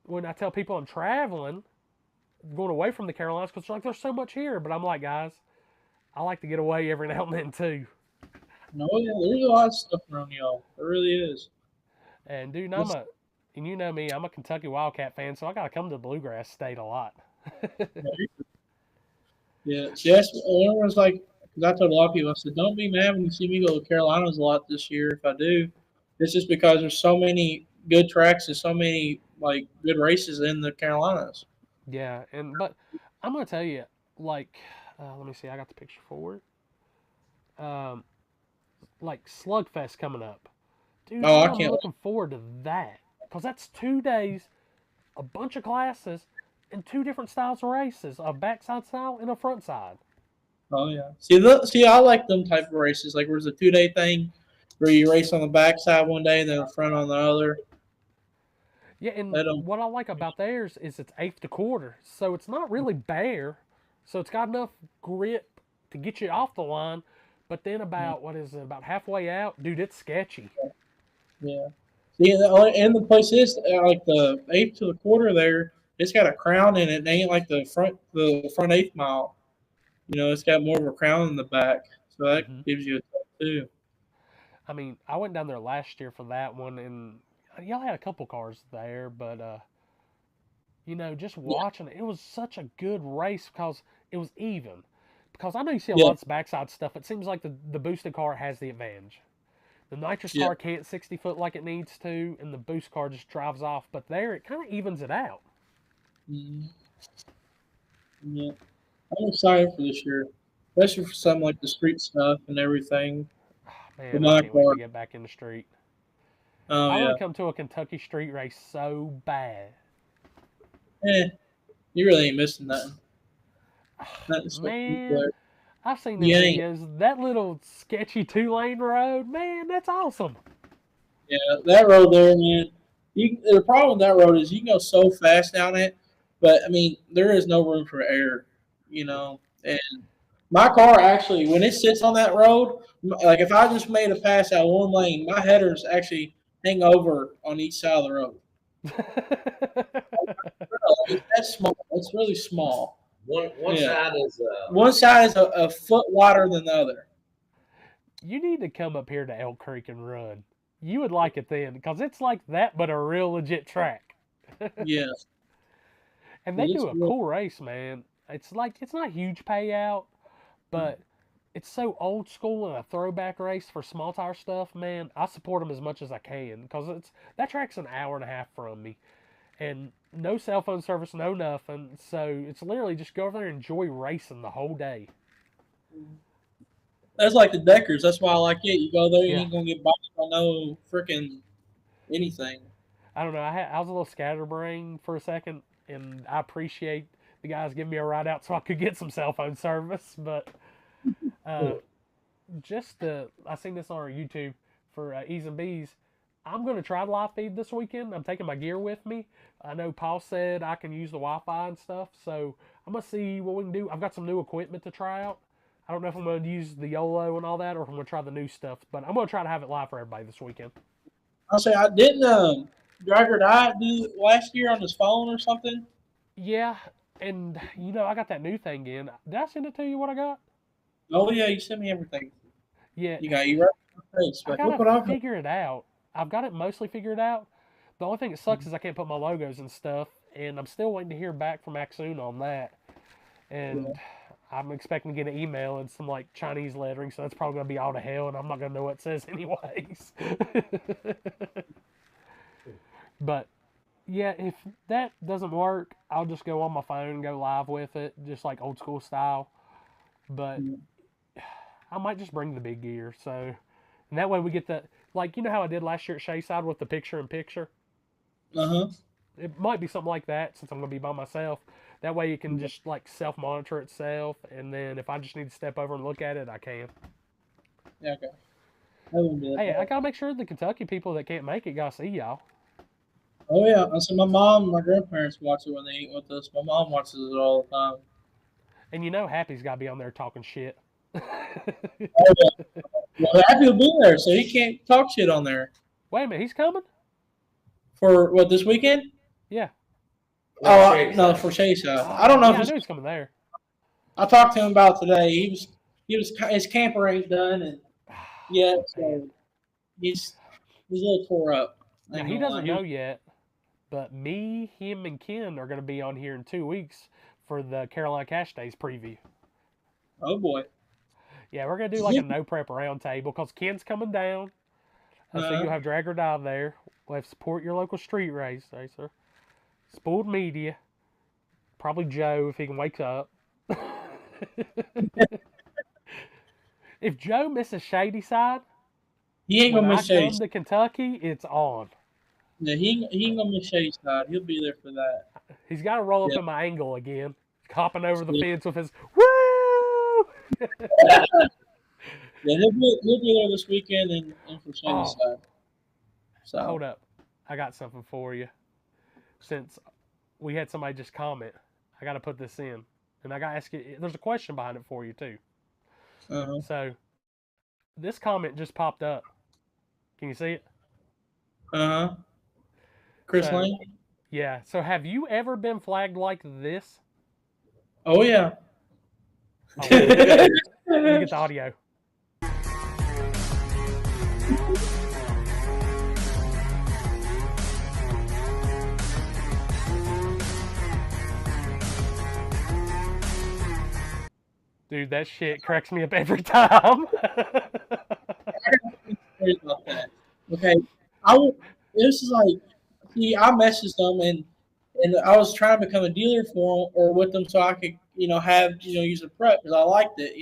when I tell people I'm traveling, going away from the Carolinas, because like, there's so much here. But I'm like, guys, I like to get away every now and then, too. No, yeah, there's a lot of stuff around y'all. There really is. And, dude, and you know me, I'm a Kentucky Wildcat fan, so I got to come to the Bluegrass State a lot. Yeah, yes. Everyone's like, because I told a lot of people, I said, don't be mad when you see me go to Carolinas a lot this year. If I do, it's just because there's so many good tracks and so many like good races in the Carolinas. Yeah, but I'm gonna tell you, like, let me see, I got the picture for it. Like Slugfest coming up, dude. Oh, I I'm can't looking forward to that because that's 2 days, a bunch of classes, and 2 different styles of races: a backside style and a front side. Oh yeah. See, I like them type of races. Like, there's a 2-day thing where you race on the backside one day and then the front on the other. Yeah, and Let 'em- what I like about theirs is it's eighth to quarter, so it's not really bare, so it's got enough grip to get you off the line. But then about halfway out, dude, it's sketchy. Yeah. See, and the place is like the eighth to the quarter there. It's got a crown in it. It ain't like the front 8th mile. You know, it's got more of a crown in the back, so that gives you a tough too. I mean, I went down there last year for that one, and y'all had a couple cars there, but just watching it was such a good race because it was even. Because I know you see a lot of backside stuff. It seems like the boosted car has the advantage. The nitrous car can't 60 foot like it needs to, and the boost car just drives off. But there, it kind of evens it out. Mm-hmm. Yeah, I'm excited for this year, especially for something like the street stuff and everything. Man, I can't wait to get back in the street. Oh, I want to come to a Kentucky street race so bad. You really ain't missing nothing. Man, I've seen the videos. That little sketchy 2-lane road, man, that's awesome. Yeah, that road there, man. The problem with that road is you can go so fast down it, but I mean, there is no room for air, And my car actually, when it sits on that road, like if I just made a pass out one lane, my headers actually hang over on each side of the road. That's small. It's really small. One side is a foot wider than the other. You need to come up here to Elk Creek and run. You would like it then, because it's like that, but a real legit track. Yes. And they do a cool race, man. It's not a huge payout, but it's so old school and a throwback race for small tire stuff, man. I support them as much as I can because that track's an hour and a half from me, and no cell phone service, no nothing. So it's literally just go over there and enjoy racing the whole day. That's like the Deckers. That's why I like it. You go there, you Yeah. ain't gonna get boxed by no freaking anything. I don't know. I was a little scatterbrained for a second, and I appreciate the guys giving me a ride out so I could get some cell phone service. But I seen this on our YouTube for E's and B's. I'm going to try the live feed this weekend. I'm taking my gear with me. I know Paul said I can use the Wi-Fi and stuff, so I'm going to see what we can do. I've got some new equipment to try out. I don't know if I'm going to use the YOLO and all that, or if I'm going to try the new stuff, but I'm going to try to have it live for everybody this weekend. I'll say I didn't Drag or Die do last year on his phone or something. Yeah, and I got that new thing in. Did I send it to you what I got? Oh yeah, you sent me everything. Yeah. You got you right in my face. I But look what gotta I've got. figure it out. I've got it mostly figured out. The only thing that sucks is I can't put my logos and stuff, and I'm still waiting to hear back from Axoon on that. And I'm expecting to get an email and some like Chinese lettering, so that's probably gonna be all to hell, and I'm not gonna know what it says anyways. But yeah, if that doesn't work, I'll just go on my phone and go live with it, just like old school style. But I might just bring the big gear, so and that way we get the like how I did last year at Shayside with the picture-in-picture. It might be something like that since I'm gonna be by myself. That way it can just like self-monitor itself, and then if I just need to step over and look at it, I can. Yeah, okay. That wouldn't be that Hey, bad. I gotta make sure the Kentucky people that can't make it gotta see y'all. Oh yeah. I said my mom and my grandparents watch it when they eat with us. My mom watches it all the time. And Happy's gotta be on there talking shit. Oh yeah. Well, Happy will be there, so he can't talk shit on there. Wait a minute, he's coming? For what, this weekend? Yeah. No, for Chase. I don't know Yeah, I if knew he's coming there. I talked to him about today. His camper ain't done, and yeah, so he's a little tore up. I Now ain't he gonna lie. doesn't know yet, but me, him, and Ken are gonna be on here in 2 weeks for the Carolina Cash Days preview. Oh boy. Yeah, we're gonna do like a no prep round table because Ken's coming down. So you'll have Drag or Die there. We'll have support your local street racer. Spooled Media. Probably Joe if he can wake up. If Joe misses Shady Side, He ain't when gonna I miss come Chase. to Kentucky, it's on. Yeah, he ain't gonna miss Chase side. He'll be there for that. He's got to roll up Yeah. in my angle again, hopping over the Yeah. fence with his woo. Yeah, he'll be there this weekend and for Shady side. So Hold up, I got something for you. Since we had somebody just comment, I got to put this in, and I got to ask you. There's a question behind it for you too. So this comment just popped up. Can you see it? Chris So, Lane. Yeah. So have you ever been flagged like this? Oh yeah. Oh, let me get the audio. Dude, that shit cracks me up every time. About that. Okay, this is like, see, I messaged them and I was trying to become a dealer for them or with them so I could have use the prep because I liked it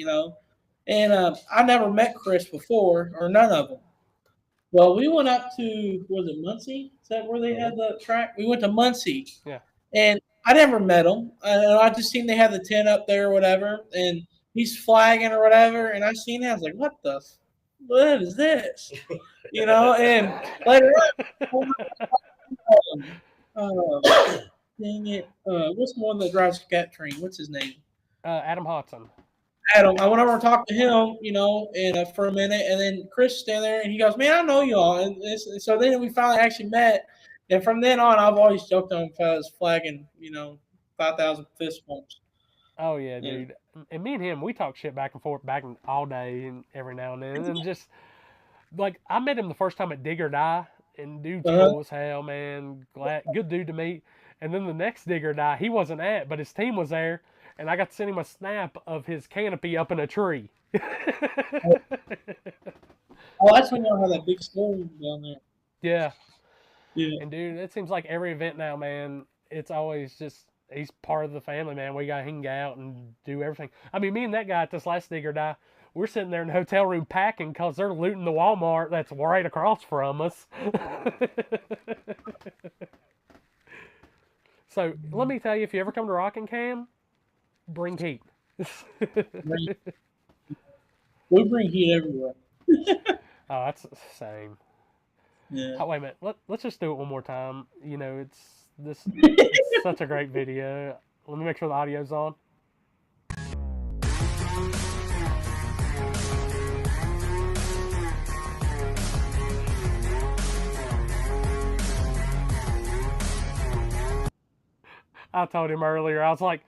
and I never met Chris before or none of them. Well, we went up to, was it Muncie? Is that where they had the track? We went to Muncie. Yeah. And I never met him. I just seen they had the tent up there or whatever, and he's flagging or whatever, and I seen that. I was like, what is this? And later on, dang it. What's the one that drives the cat train? What's his name? Adam Hodson. Adam. I went over and talked to him, and for a minute, and then Chris stand there, and he goes, "Man, I know y'all." And so then we finally actually met, and from then on, I've always joked on him if I was flagging, 5,000 fist bumps. Oh yeah, dude. And me and him, we talk shit back and forth, all day and every now and then, and just like I met him the first time at Dig or Die, and dude's cool as hell, man. Good dude to meet. And then the next Dig or Die, he wasn't at, but his team was there. and I got to send him a snap of his canopy up in a tree. Oh, that's when y'all have that big storm down there. Yeah. Yeah. And dude, it seems like every event now, man, it's always just he's part of the family, man. We gotta hang out and do everything. I mean, me and that guy at this last digger die, we're sitting there in the hotel room packing because they're looting the Walmart that's right across from us. So let me tell you, if you ever come to Rockingham, bring heat. We bring heat everywhere. Oh, that's the same. Yeah. Oh, wait a minute. Let's just do it one more time. You know, it's such a great video. Let me make sure the audio's on. I told him earlier, I was like,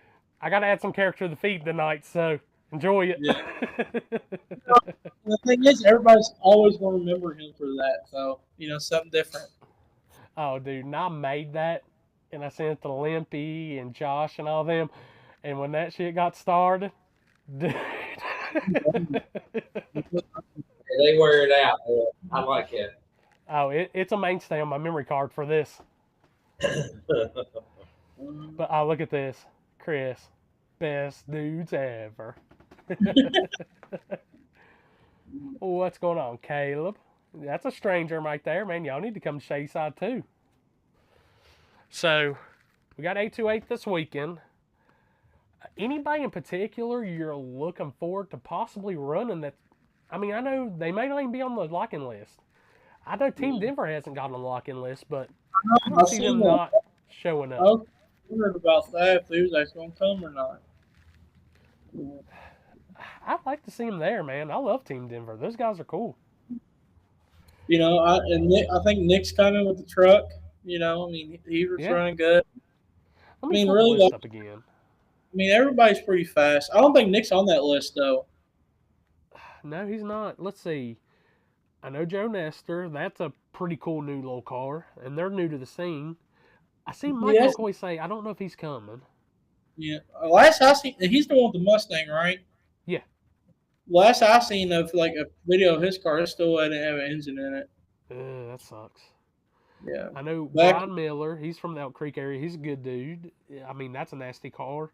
I got to add some character to the feed tonight, so enjoy it. Yeah. The thing is, everybody's always going to remember him for that. So, something different. Oh, dude, and I made that, and I sent it to Limpy and Josh and all them, and when that shit got started, dude. They wear it out. I like it. Oh, it's a mainstay on my memory card for this. But look at this. Chris, best dudes ever. What's going on, Caleb? That's a stranger right there, man. Y'all need to come to Shayside too. So, we got 828 this weekend. Anybody in particular you're looking forward to possibly running that? I mean, I know they may not even be on the lock-in list. I know Team Denver hasn't gotten on the lock-in list, but I can see them not showing up. I was wondering about that, if he was actually going to come or not. I'd like to see him there, man. I love Team Denver. Those guys are cool. I think Nick's coming with the truck. He was running good. Let me pull the list up again. Everybody's pretty fast. I don't think Nick's on that list, though. No, he's not. Let's see. I know Joe Nestor. That's a pretty cool new little car, and they're new to the scene. I see Mike McCoy say, I don't know if he's coming. Yeah. Last I seen, he's the one with the Mustang, right? Yeah. Last I seen of like a video of his car, it still didn't have an engine in it. That sucks. Yeah. I know Brian Miller. He's from the Elk Creek area. He's a good dude. I mean, that's a nasty car.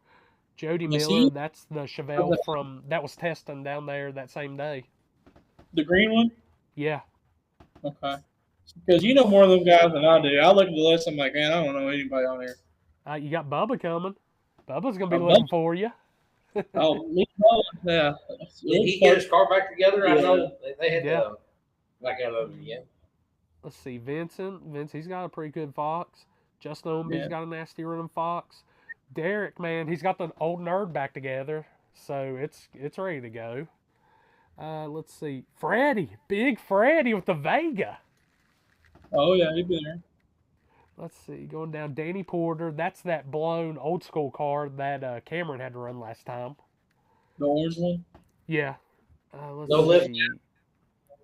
Jody Miller, that's the Chevelle that was testing down there that same day. The green one? Yeah. Okay. Because you know more of them guys than I do. I look at the list, I'm like, man, I don't know anybody on here. You got Bubba coming. Bubba's going to be looking for you. Yeah. Did he get his car back together? Yeah. I know they had to back out of it again. Let's see. Vince, he's got a pretty good Fox. Justin Owenby's got a nasty running Fox. Derek, man, he's got the old nerd back together, so it's ready to go. Let's see. Freddie, big Freddie with the Vega. Oh, yeah, he's been there. Let's see. Going down, Danny Porter. That's that blown old school car that Cameron had to run last time. The orange one? Yeah. Let's see.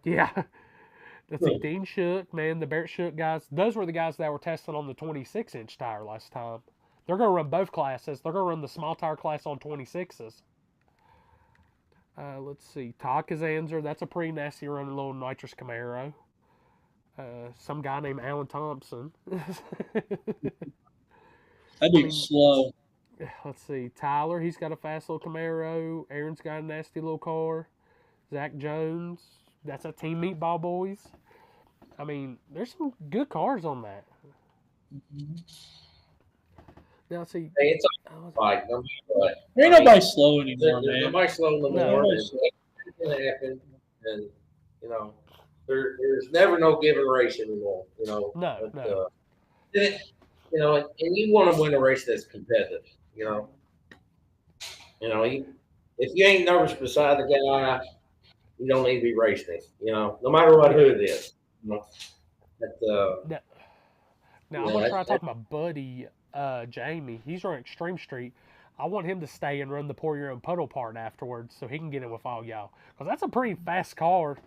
Yeah. Let's see. Dean Shook, man, the Barrett Shook guys. Those were the guys that were testing on the 26-inch tire last time. They're going to run both classes. They're going to run the small tire class on 26s. Let's see. Todd Kazanzer. That's a pretty nasty running little nitrous Camaro. Some guy named Alan Thompson. That dude's slow. Let's see. Tyler, he's got a fast little Camaro. Aaron's got a nasty little car. Zach Jones, that's a Team Meatball boys. I mean, there's some good cars on that. Mm-hmm. Now, see. Hey, it's like, no matter what. Ain't nobody slow anymore, man. Nobody's slow anymore. It's going to happen. And, there's never no given race anymore, No, no. And you want to win a race that's competitive, if you ain't nervous beside the guy, you don't need to be racing, no matter what who it is. Now I'm going to try to talk to my buddy, Jamie. He's running Extreme Street. I want him to stay and run the pour your own puddle part afterwards so he can get in with all y'all. Because that's a pretty fast car.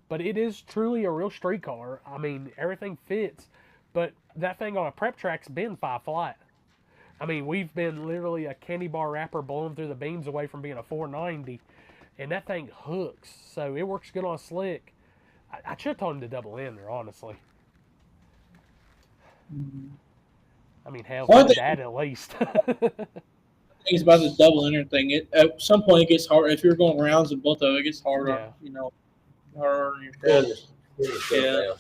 But it is truly a real street car. I mean, everything fits. But that thing on a prep track's been 5 flat. I mean, we've been literally a candy bar wrapper blowing through the beams away from being a 490, and that thing hooks, so it works good on slick. I should have told him to double in there, honestly. I mean, hell, One for the thing, dad at least. things about the double enter thing, at some point it gets hard. If you're going rounds with both of it gets harder. Yeah. You know, harder on your Pulling foot. yourself Yeah. down.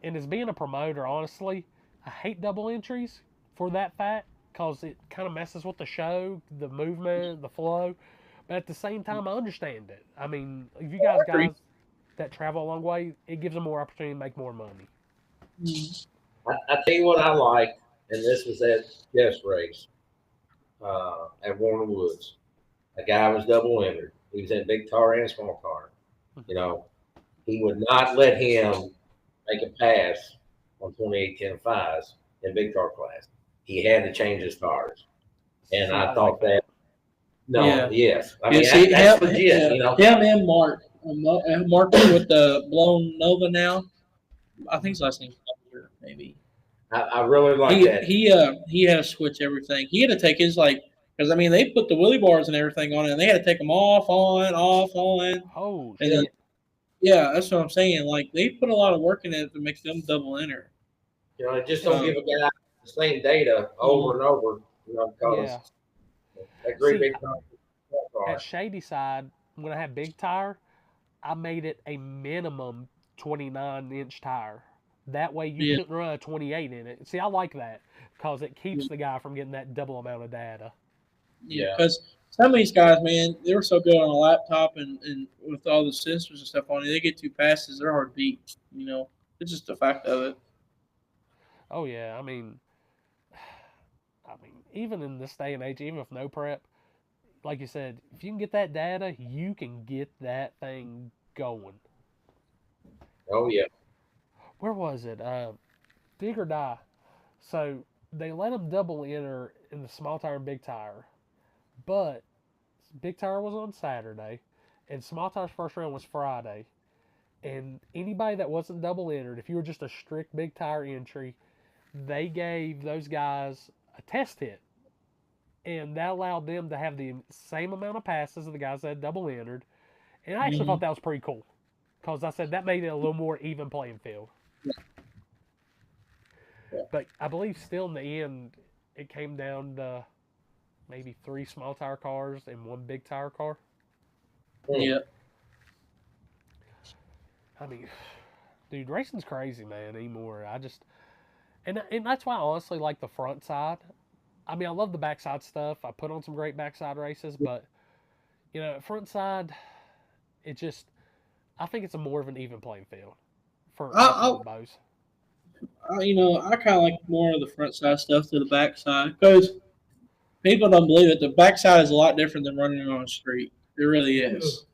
And as being a promoter, honestly, I hate double entries for that fact because it kind of messes with the show, the movement, the flow. But at the same time, I understand it. I mean, if you guys that travel a long way, it gives them more opportunity to make more money. I tell you what I liked, and this was at Jeff's race at Warner Woods. A guy was double entered. He was in big car and small car. You know, he would not let him make a pass on 28-10-5s in big car class. He had to change his tires. And See, I thought like that. No, Yeah. yes. I Yeah, mean, see, that's him, legit, you know. him and Mark. Mark with the blown Nova now. I think his last name's Nova, maybe. I really like that. He had to switch everything. He had to take his because I mean they put the wheelie bars and everything on it, and they had to take them off, on. Oh, And shit. then, yeah, that's what I'm saying. Like they put a lot of work in it to make them double enter. You know, just don't give a guy the same data over and over, you know, because that great big car. At Shady Side, when I had big tire, I made it a minimum 29-inch tire. That way you couldn't run a 28 in it. See, I like that because it keeps the guy from getting that double amount of data. Yeah, because some of these guys, man, they were so good on a laptop and with all the sensors and stuff on it, they get two passes, they're hard to beat. You know, it's just the fact of it. Oh yeah, I mean, even in this day and age, even with no prep, like you said, if you can get that data, you can get that thing going. Oh yeah. Where was it? Dig or Die. So they let them double enter in the small tire and big tire, but big tire was on Saturday, and small tire's first round was Friday. And anybody that wasn't double entered, if you were just a strict big tire entry, they gave those guys a test hit. And that allowed them to have the same amount of passes as the guys that had double entered. And I actually thought that was pretty cool. Because I said that made it a little more even playing field. But I believe still in the end, it came down to maybe 3 small tire cars and 1 big tire car. Yeah. I mean, dude, racing's crazy, man, anymore. And that's why I honestly like the front side. I mean, I love the backside stuff. I put on some great backside races, but, you know, front side, I think it's a more of an even playing field for bows. You know, I kind of like more of the front side stuff to the back side because people don't believe it. The back side is a lot different than running on the street. It really is.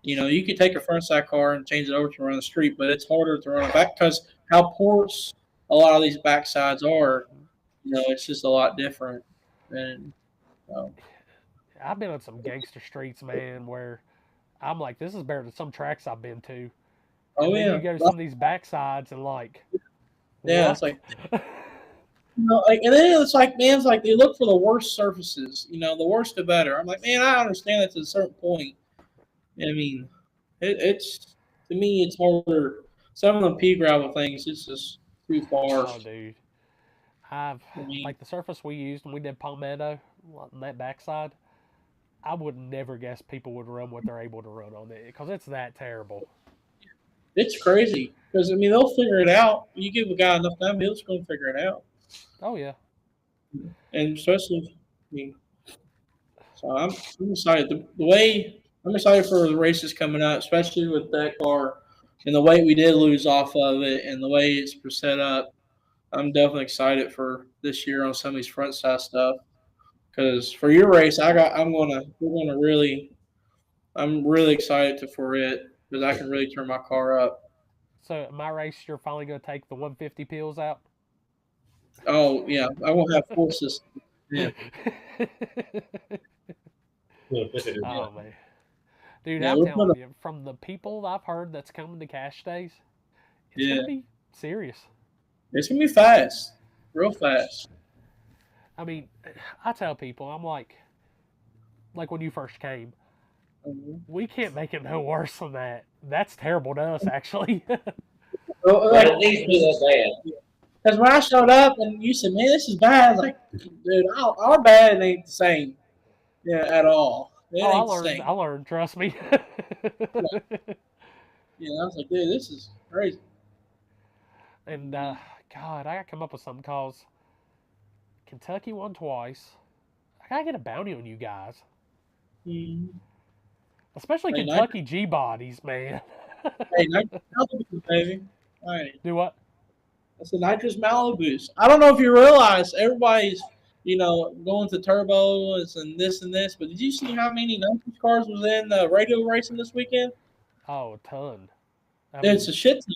You know, you could take a front side car and change it over to run the street, but it's harder to run a back because how porous a lot of these back sides are. You know, it's just a lot different. And I've been on some gangster streets, man, where I'm like, this is better than some tracks I've been to. And then you go to some of these backsides and like, yeah, what? it's like, you know, and then it's like, man, it's like they look for the worst surfaces. You know, the worst the better. I'm like, man, I understand that to a certain point. I mean, it's to me, it's harder. Some of the pea gravel things, it's just too far. Oh, dude. Like the surface we used when we did Palmetto, on that backside, I would never guess people would run what they're able to run on it because it's that terrible. It's crazy because I mean they'll figure it out. You give a guy enough time, he'll just go and figure it out. Oh yeah. And especially, I mean, so I'm excited. The way I'm excited for the races coming out, especially with that car and the weight we did lose off of it and the way it's set up. I'm definitely excited for this year on some of these front side stuff. Because for your race, I'm really excited for it because I can really turn my car up. So at my race, you're finally going to take the 150 pills out? Oh yeah, I won't have full system. Yeah. Oh man, dude, I'm telling you, from the people I've heard that's coming to cash days, it's gonna be serious. It's gonna be fast, real fast. I mean, I tell people, I'm like when you first came, we can't make it no worse than that. That's terrible to us, actually. Well, But like, it needs to be that bad. because when I showed up and you said, "Man, this is bad," I was like, "Dude, our bad ain't the same, yeah, at all. It Oh, ain't the same." I learned. Trust me. Yeah, I was like, "Dude, this is crazy." And God, I gotta come up with something cause Kentucky won twice. I gotta get a bounty on you guys, Mm. especially Hey, Kentucky G bodies, man. nitrous Malibu, baby. All right, Do what? that's a nitrous Malibu. I don't know if you realize everybody's, going to turbos and this, but did you see how many nitrous cars was in the radio racing this weekend? Oh, a ton. I It's mean, a shit ton.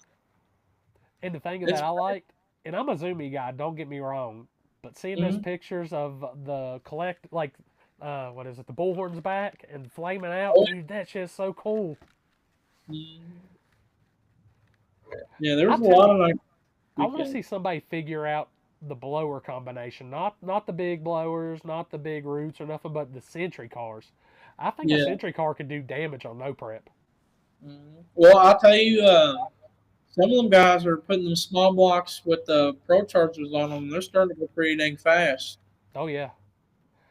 and the thing that It's I liked, and I'm a zoomy guy. Don't get me wrong, but seeing those mm-hmm. pictures of the what is it, the bullhorns back and flaming out, dude, that shit's so cool. Yeah, there I was a tell lot you, of like I want to weekend. see somebody figure out the blower combination, not the big blowers, not the big roots or nothing, but the Sentry cars. I think a Yeah. Sentry car could do damage on no prep. Well, I'll tell you, some of them guys are putting them small blocks with the Pro Chargers on them. They're starting to go pretty dang fast. Oh yeah,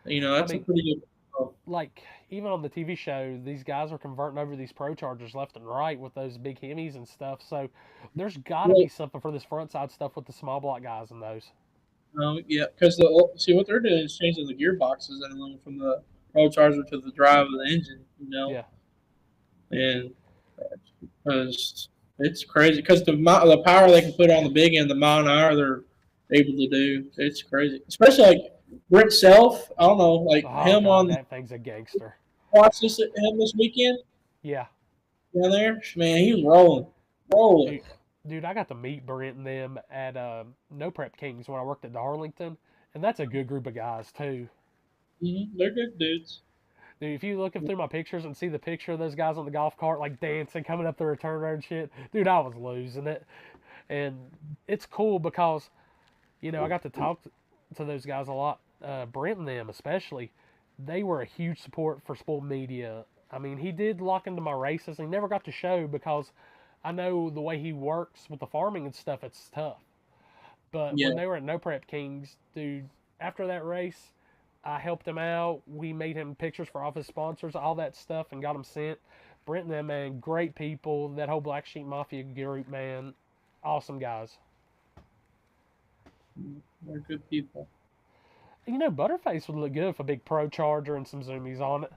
I That's a mean, pretty good. like even on the TV show, these guys are converting over these Pro Chargers left and right with those big Hemis and stuff. So there's got to Well, be something for this front side stuff with the small block guys and those. yeah, because see what they're doing is changing the gearboxes and them from the Pro Charger to the drive of the engine. Yeah, And because it's crazy because the power they can put on the big end, the mile an hour they're able to do, it's crazy. Especially like Brent Self, I don't know, like oh him god, on that thing's a gangster. watch this him this weekend Yeah, down there. Man, he was rolling. dude, dude, I got to meet Brent and them at No Prep Kings when I worked at Darlington, and that's a good group of guys too. They're good dudes. Dude, if you look through my pictures and see the picture of those guys on the golf cart like dancing, coming up the return road and shit, dude, I was losing it. And it's cool because I got to talk to those guys a lot. Brent and them especially, they were a huge support for Spool Media. I mean, he did lock into my races. He never got to show because I know the way he works with the farming and stuff, it's tough. But Yeah. when they were at No Prep Kings, dude, after that race, I helped him out. We made him pictures for all his sponsors, all that stuff, and got them sent. Brent and them, man, great people. That whole Black Sheep Mafia group, man, awesome guys. They're good people. Butterface would look good with a big Pro Charger and some zoomies on it.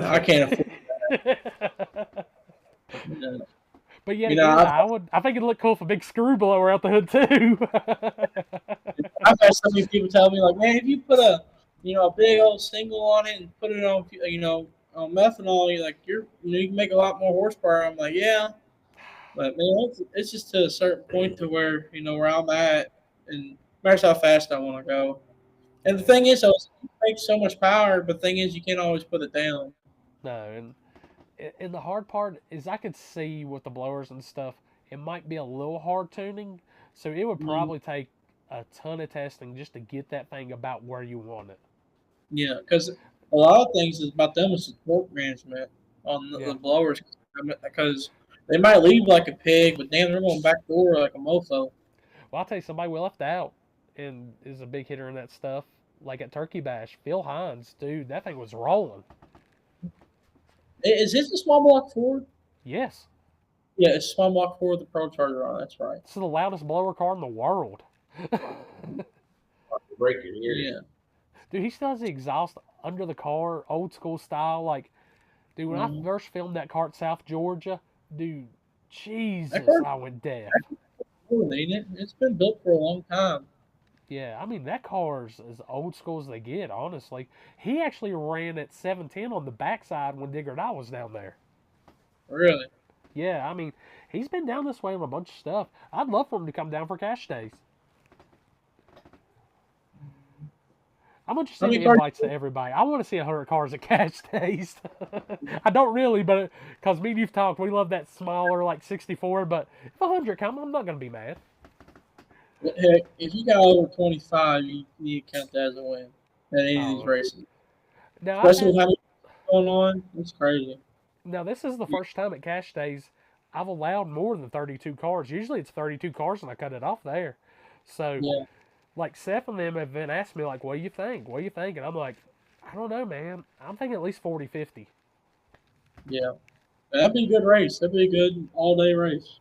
I can't afford that. But yet again, I think it'd look cool with a big screw blower out the hood too. I've had so many people tell me like, man, if you put a big old single on it and put it on, on methanol, you can make a lot more horsepower. I'm like, yeah, but man, it's just to a certain point to where where I'm at, and matters how fast I want to go. And the thing is, it makes so much power, but the thing is, you can't always put it down. No, and the hard part is I could see with the blowers and stuff, it might be a little hard tuning, so it would probably take a ton of testing just to get that thing about where you want it. Yeah, because a lot of things is about them is torque management on the blowers, because they might leave like a pig, but damn, they're going backdoor like a mofo. Well, I'll tell you, somebody we left out and is a big hitter in that stuff, like at Turkey Bash, Phil Hines, dude, that thing was rolling. Is this a small block Ford? Yes. Yeah, it's a small block Ford with the Pro Charger on. That's right. It's the loudest blower car in the world. Break your ears. Yeah. Dude, he still has the exhaust under the car, old school style. Like, dude, when I first filmed that car at South Georgia, dude, Jesus, I went deaf. Ain't it? It's been built for a long time. Yeah, I mean, that car's as old school as they get, honestly. He actually ran at 710 on the backside when Digger and I was down there. Really? Yeah, I mean, he's been down this way on a bunch of stuff. I'd love for him to come down for cash days. I'm going to send invites to everybody. I want to see 100 cars at cash days. I don't really, but because me and you've talked, we love that smaller, like 64, but if 100 come, I'm not going to be mad. Heck, if you got over 25, you need to count that as a win at any of these Oh. races. Now I've Especially had, with how many going on, it's crazy. now this is the first time at Cash Days I've allowed more than 32 cars. Usually it's 32 cars and I cut it off there. So Yeah, like Seth and them have been asking me like, what do you think? What do you think? And I'm like, I don't know, man. I'm thinking at least 40, 50. yeah. That'd be a good race. That'd be a good all-day race.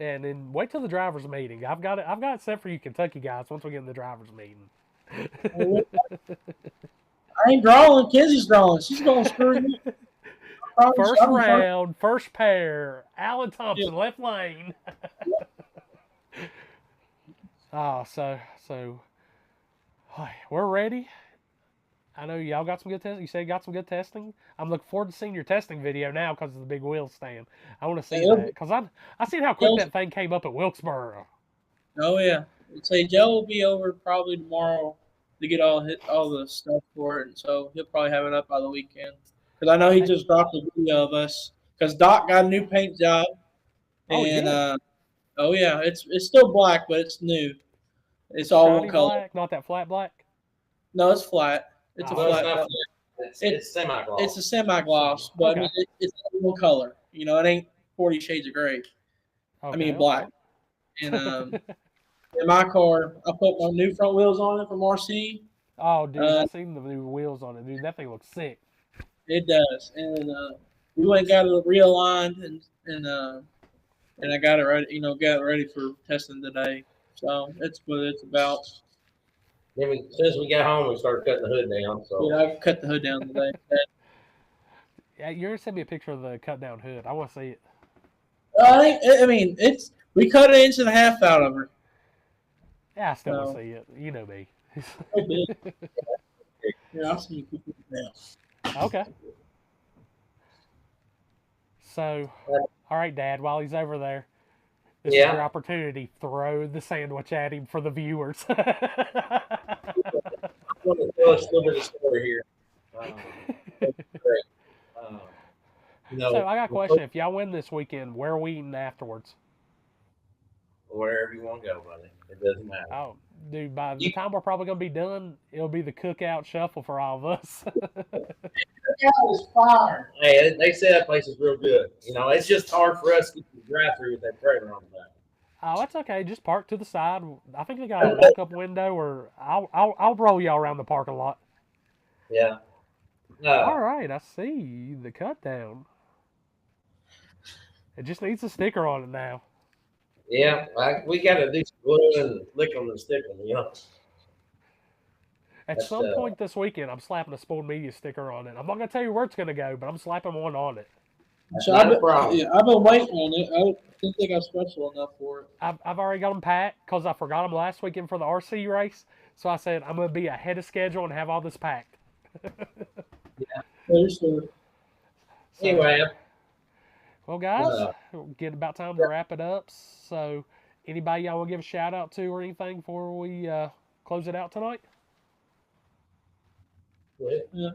And then wait till the drivers meeting. I've got it. I've got it set for you, Kentucky guys. Once we get in the drivers meeting. I ain't drawing. Kenzie's drawing. She's going to screw you. First round, first pair. Alan Thompson, Yeah. left lane. So we're ready. I know y'all got some good testing. You said you got some good testing. I'm looking forward to seeing your testing video now because of the big wheel stand. I want to see that because I seen how quick that thing came up at Wilkesboro. Oh yeah. Say Joe will be over probably tomorrow to get all the stuff for it, and so he'll probably have it up by the weekend. Because I know he just dropped a video of us. Because Doc got a new paint job, Oh, and yeah. oh yeah, it's still black, but it's new. It's all shiny one color. black, not that flat black. No, it's flat. It's Oh. a Well, it's flat. not flat. It's semi-gloss. It's a semi-gloss, but Okay. I mean, it's one color. You know, it ain't 40 shades of gray. Okay, I mean black. okay. And in my car, I put my new front wheels on it from RC. Oh, dude, I seen the new wheels on it, dude. That thing looks sick. It does, and we went and got it realigned, and I got it ready. You know, got it ready for testing today. So that's what it's about. Then as soon as we got home, we started cutting the hood down. So Yeah, I cut the hood down today. Yeah, you're gonna send me a picture of the cut down hood. I want to see it. I mean, we cut an inch and a half out of her. Yeah, I still want No. to see it. You know me. Yeah, I'll see you now. Okay. So, all right, Dad. While he's over there, this is your opportunity. Throw the sandwich at him for the viewers. I'm going to tell us a little bit of story here. So I got a question. If y'all win this weekend, where are we eating afterwards? Wherever you want to go, buddy. It doesn't matter. Oh, dude, by the time we're probably going to be done, it'll be the cookout shuffle for all of us. That was fire. Hey, they say that place is real good. You know, it's just hard for us to drive through with that trailer on the back. Oh, that's okay. Just park to the side. I think they got a walk-up window, or I'll roll y'all around the parking lot. Yeah. All right, I see the cut down. It just needs a sticker on it now. Yeah, we got to do some glue and lick them and stick them, you know. At some point this weekend, I'm slapping a Spoiled Media sticker on it. I'm not going to tell you where it's going to go, but I'm slapping one on it. So I've been waiting on it. I didn't think I was special enough for it. I've already got them packed because I forgot them last weekend for the RC race. So I said I'm going to be ahead of schedule and have all this packed. Yeah, sure. Anyway. Well, guys, getting about time to wrap it up. So anybody y'all want to give a shout out to or anything before we close it out tonight? Yeah.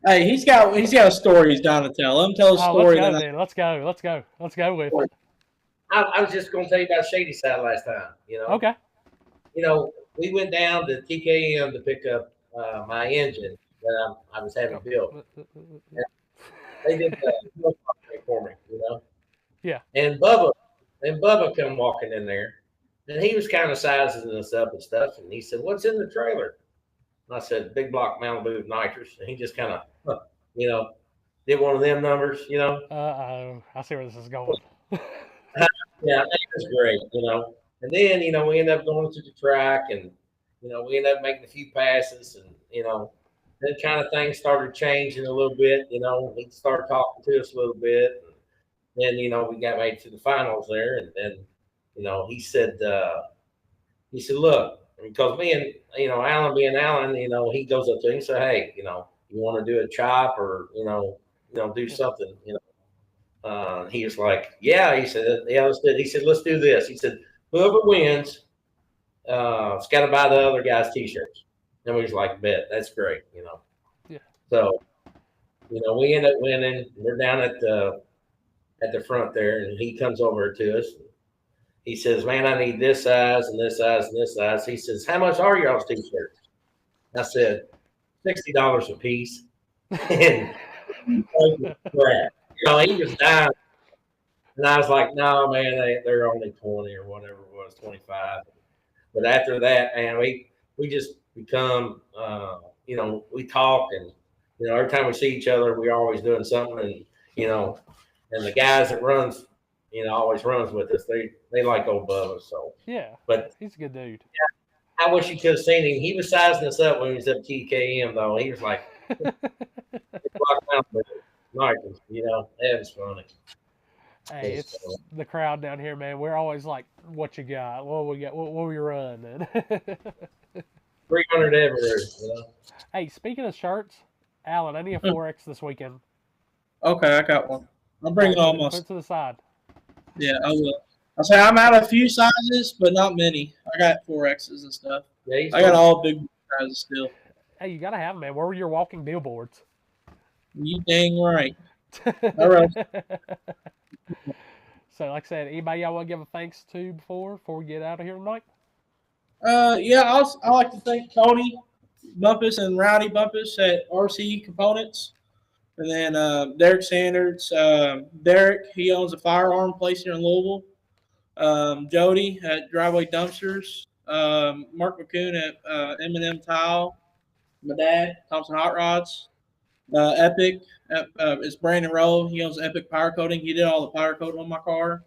Hey, he's got a story he's down to tell. Let him tell a story. Let's go with it. I was just going to tell you about Shady Side last time. You know. Okay. You know, we went down to TKM to pick up my engine that I was having built. They did the for me, you know. Yeah. And Bubba come walking in there, and he was kind of sizing us up and stuff. And he said, "What's in the trailer?" And I said, "Big block Malibu nitrous." And he just kind of, you know, did one of them numbers, you know. I see where this is going. Yeah, that was great, you know. And then, you know, we ended up going to the track, and you know, we ended up making a few passes, and you know, then kind of things started changing a little bit. You know, he started talking to us a little bit. And then, you know, we got made to the finals there, and then, you know, he said, look, because me and, you know, Alan being Alan, you know, he goes up to him and said, "Hey, you know, you want to do a chop or, you know, do something, you know." He was like, "Yeah," he said, "Yeah, let's do it." He said, "Let's do this." He said, "Whoever wins, it's got to buy the other guy's T-shirts." And we was like, "Bet, that's great," you know. Yeah. So, you know, we end up winning. We're down at the front there, and he comes over to us. he says, man, I need this size and this size and this size. He says, how much are y'all's t-shirts? I said, $60 a piece. And crap. He was dying. And I was like, no, man, they're only 20 or whatever it was, 25. But after that, man, we just become, we talk and, every time we see each other, we're always doing something. And, and the guys that runs, always runs with us. They like old Bubba. So, yeah, but he's a good dude. Yeah, I wish you could have seen him. He was sizing us up when he was at TKM, though. He was like, Michael, that was funny. Hey, it's the crowd down here, man. We're always like, what you got? What we got? What we running? 300 everywhere, Hey, speaking of shirts, Alan, I need a 4X this weekend. Okay, I got one. I'll bring it almost. Put it to the side. Yeah, I will. I'll say I'm out of a few sizes, but not many. I got 4Xs and stuff. Yeah, I got all big sizes still. Hey, you gotta have them, man. Where were your walking billboards? You dang right. All right. So, like I said, anybody y'all want to give a thanks to before we get out of here tonight? Yeah, I like to thank Tony Bumpus and Rowdy Bumpus at RC Components. And then Derek Sanders. Derek, he owns a firearm place here in Louisville. Jody at Driveway Dumpsters. Mark McCoon at M&M Tile. My dad, Thompson Hot Rods. Epic. It's Brandon Rowe. He owns Epic Power Coating. He did all the powder coating on my car.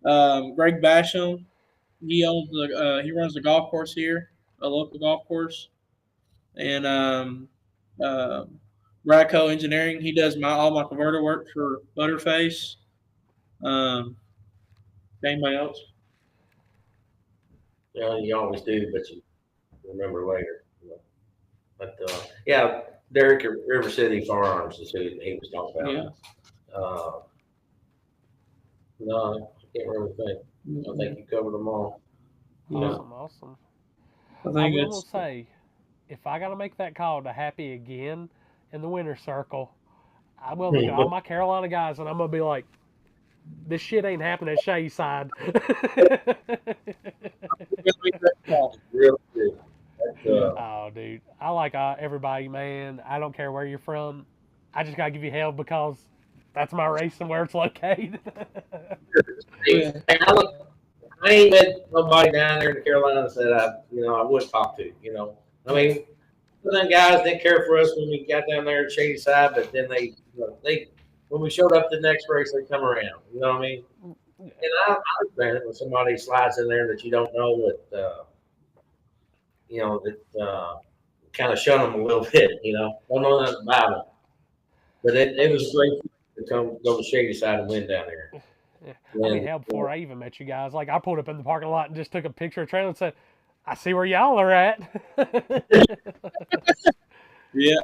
Greg Basham. He owns he runs the golf course here, a local golf course. And Radco Engineering. He does all my converter work for Butterface. Anybody else? Yeah, you always do, but you remember later. But yeah, Derek at River City Firearms is who he was talking about. Yeah. No, I can't remember the thing. I think you covered them all. Awesome. I will say, if I got to make that call to Happy again in the winner circle, I will look at all my Carolina guys and I'm going to be like, this shit ain't happening at Shay's side. Real good. Oh, dude. I like everybody, man. I don't care where you're from. I just got to give you hell because that's my race and where it's located. I ain't met nobody down there in Carolina that I would talk to. I mean, some of them guys didn't care for us when we got down there at Shady Side, but then they when we showed up the next race, they come around. You know what I mean? And I understand it when somebody slides in there that you don't know that kind of shun them a little bit. Don't know nothing about them. But it was great to go to Shady Side and win down there. I mean, hell, before I even met you guys, like I pulled up in the parking lot and just took a picture of trailer and said, "I see where y'all are at." Yeah.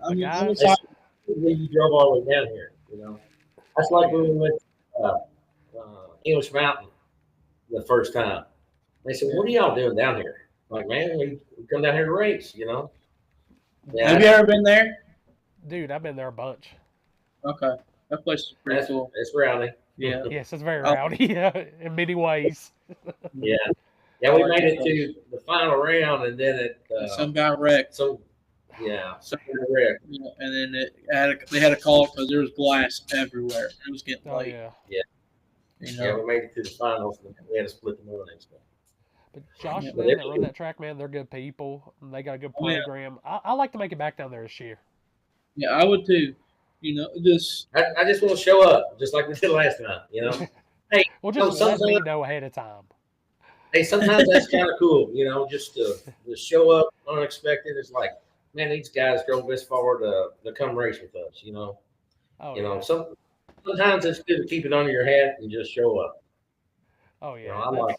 I mean, you drove all the way down here. That's like when we went English Mountain the first time. They said, "What are y'all doing down here?" Like, man, we come down here to race. Yeah. Have you ever been there? Dude, I've been there a bunch. Okay. That place is pretty cool. It's rowdy. Yeah. Yes, it's very rowdy in many ways. Yeah. Yeah, we made it to the final round, and then some guy wrecked. Some guy wrecked. Yeah, and then they had a call because there was glass everywhere. It was getting late. Yeah. Yeah, we made it to the finals, and we had to split the money. But Josh and them that run that track, man, they're good people. And they got a good program. I like to make it back down there this year. Yeah, I would too. I just want to show up, just like we did last time. Hey, well, just let me know ahead of time. Hey, sometimes that's kind of cool. Just to show up unexpected. It's like, man, these guys drove this far to come race with us. Sometimes it's good to keep it under your hat and just show up. Oh yeah,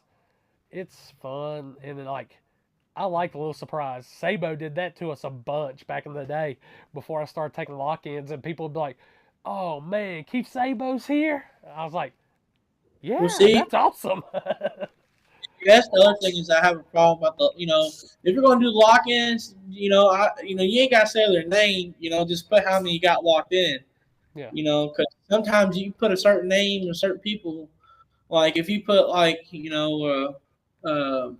it's fun, and then I like the little surprise. Sabo did that to us a bunch back in the day before I started taking lock-ins, and people would be like, "Oh man, Keith Sabo's here." I was like, "Yeah, that's awesome." That's the other thing is I have a problem about if you're going to do lock-ins, you ain't got to say their name, just put how many you got locked in. Yeah. Because sometimes you put a certain name and certain people Like if you put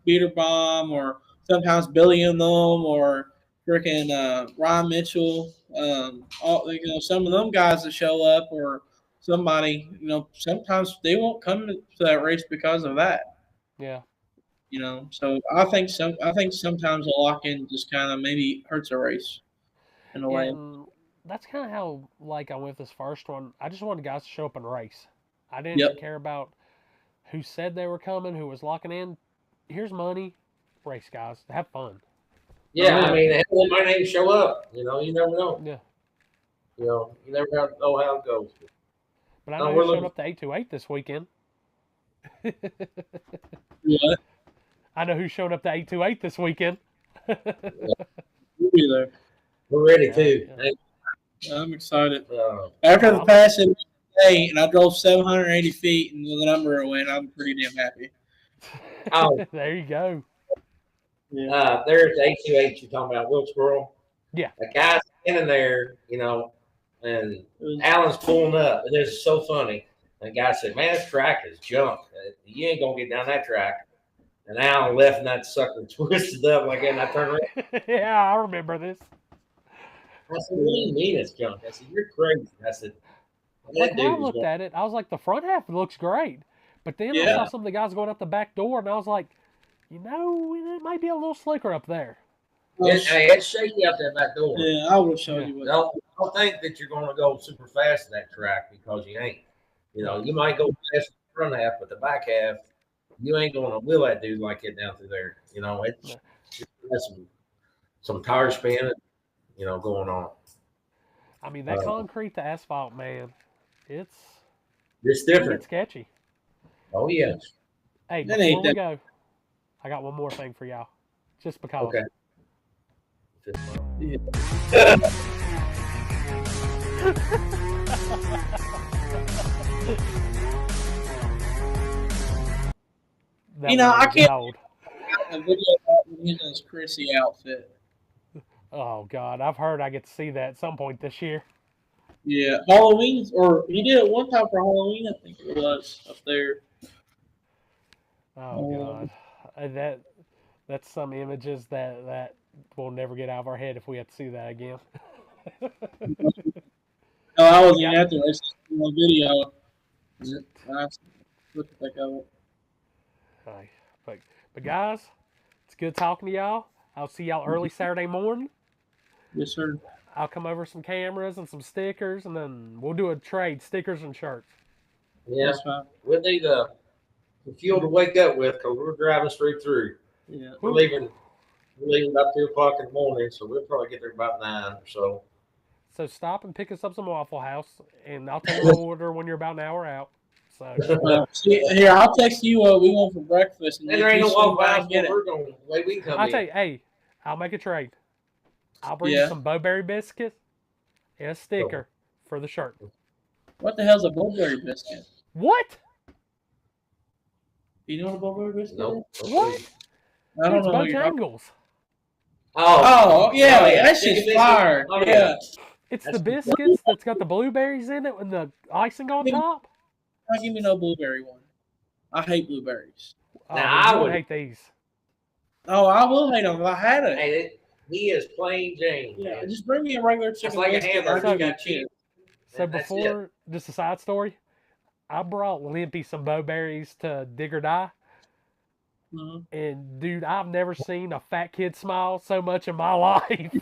Beater Bomb or sometimes Billy in them or freaking Ron Mitchell, some of them guys that show up or somebody, sometimes they won't come to that race because of that. Yeah. So I think sometimes a lock in just kind of maybe hurts a race in a way. And that's kind of how I went this first one. I just wanted guys to show up and race. I didn't Yep. care about who said they were coming, who was locking in. Here's money, race guys. Have fun. Yeah, I mean, they might not even show up. You never know. Yeah. You never know how it goes. But I know who showed up to 828 this weekend. What? I know who showed up to 828 this weekend. We'll be there. We're ready too. Yeah. I'm excited. After the passing day, and I drove 780 feet, and the number went, I'm pretty damn happy. Oh, there you go. Yeah. There's 828 you're talking about, Wilkesboro. Yeah. The guy's standing there, and Alan's pulling up, and this is so funny. The guy said, "Man, this track is junk. You ain't gonna get down that track." And Alan left, and that sucker twisted up like that. And I turned around. Yeah, I remember this. I said, "What do you mean it's junk?" I said, "You're crazy." I said, when I looked at it, I was like, the front half looks great. But then I saw some of the guys going up the back door, and I was like, it might be a little slicker up there. It's shaky out that back door. Yeah, I will show you. Don't think that you're going to go super fast in that track because you ain't. You might go fast in the front half, but the back half, you ain't going to wheel that dude like it down through there. It's some tire spinning, going on. I mean, that concrete to asphalt, man, it's different. It's sketchy. Oh, yes. Hey, before we go, I got one more thing for y'all. Just because. Okay. Yeah. I can't. A video about him in his Chrissy outfit. Oh God, I've heard I get to see that at some point this year. Yeah, Halloween, or he did it one time for Halloween. I think it was up there. Oh God, that's some images that we'll never get out of our head if we have to see that again. No, I wasn't at the race. Video. Look at that. Right. But guys, it's good talking to y'all. I'll see y'all early Saturday morning. Yes, sir. I'll come over some cameras and some stickers, and then we'll do a trade, stickers and shirts. Yeah, we'll need the fuel to wake up with because we're driving straight through. Yeah, we're leaving about 2 o'clock in the morning, so we'll probably get there about 9 or so. So stop and pick us up some Waffle House, and I'll take an order when you're about an hour out. So here, I'll text you what we want for breakfast. And there ain't no Waffle House. We're going. We can come. I'll tell you, hey, I'll make a trade. I'll bring you some Bowberry biscuits and a sticker for the shirt. What the hell's a Bowberry biscuit? What? You know what a Bowberry biscuit is? What? I don't know. Bojangles. Yeah, that shit's fire. Yeah. It's the biscuits that's got the blueberries in it and the icing on top. Don't give me no blueberry one. I hate blueberries. I would hate these. Oh, I will hate them if I had it. Hey, he is plain Jane. Yeah, just bring me a regular chicken. It's like a hamburger. Got cheese. So before, just a side story, I brought Limpy some Bowberries to Dig or Die. Mm-hmm. And dude, I've never seen a fat kid smile so much in my life.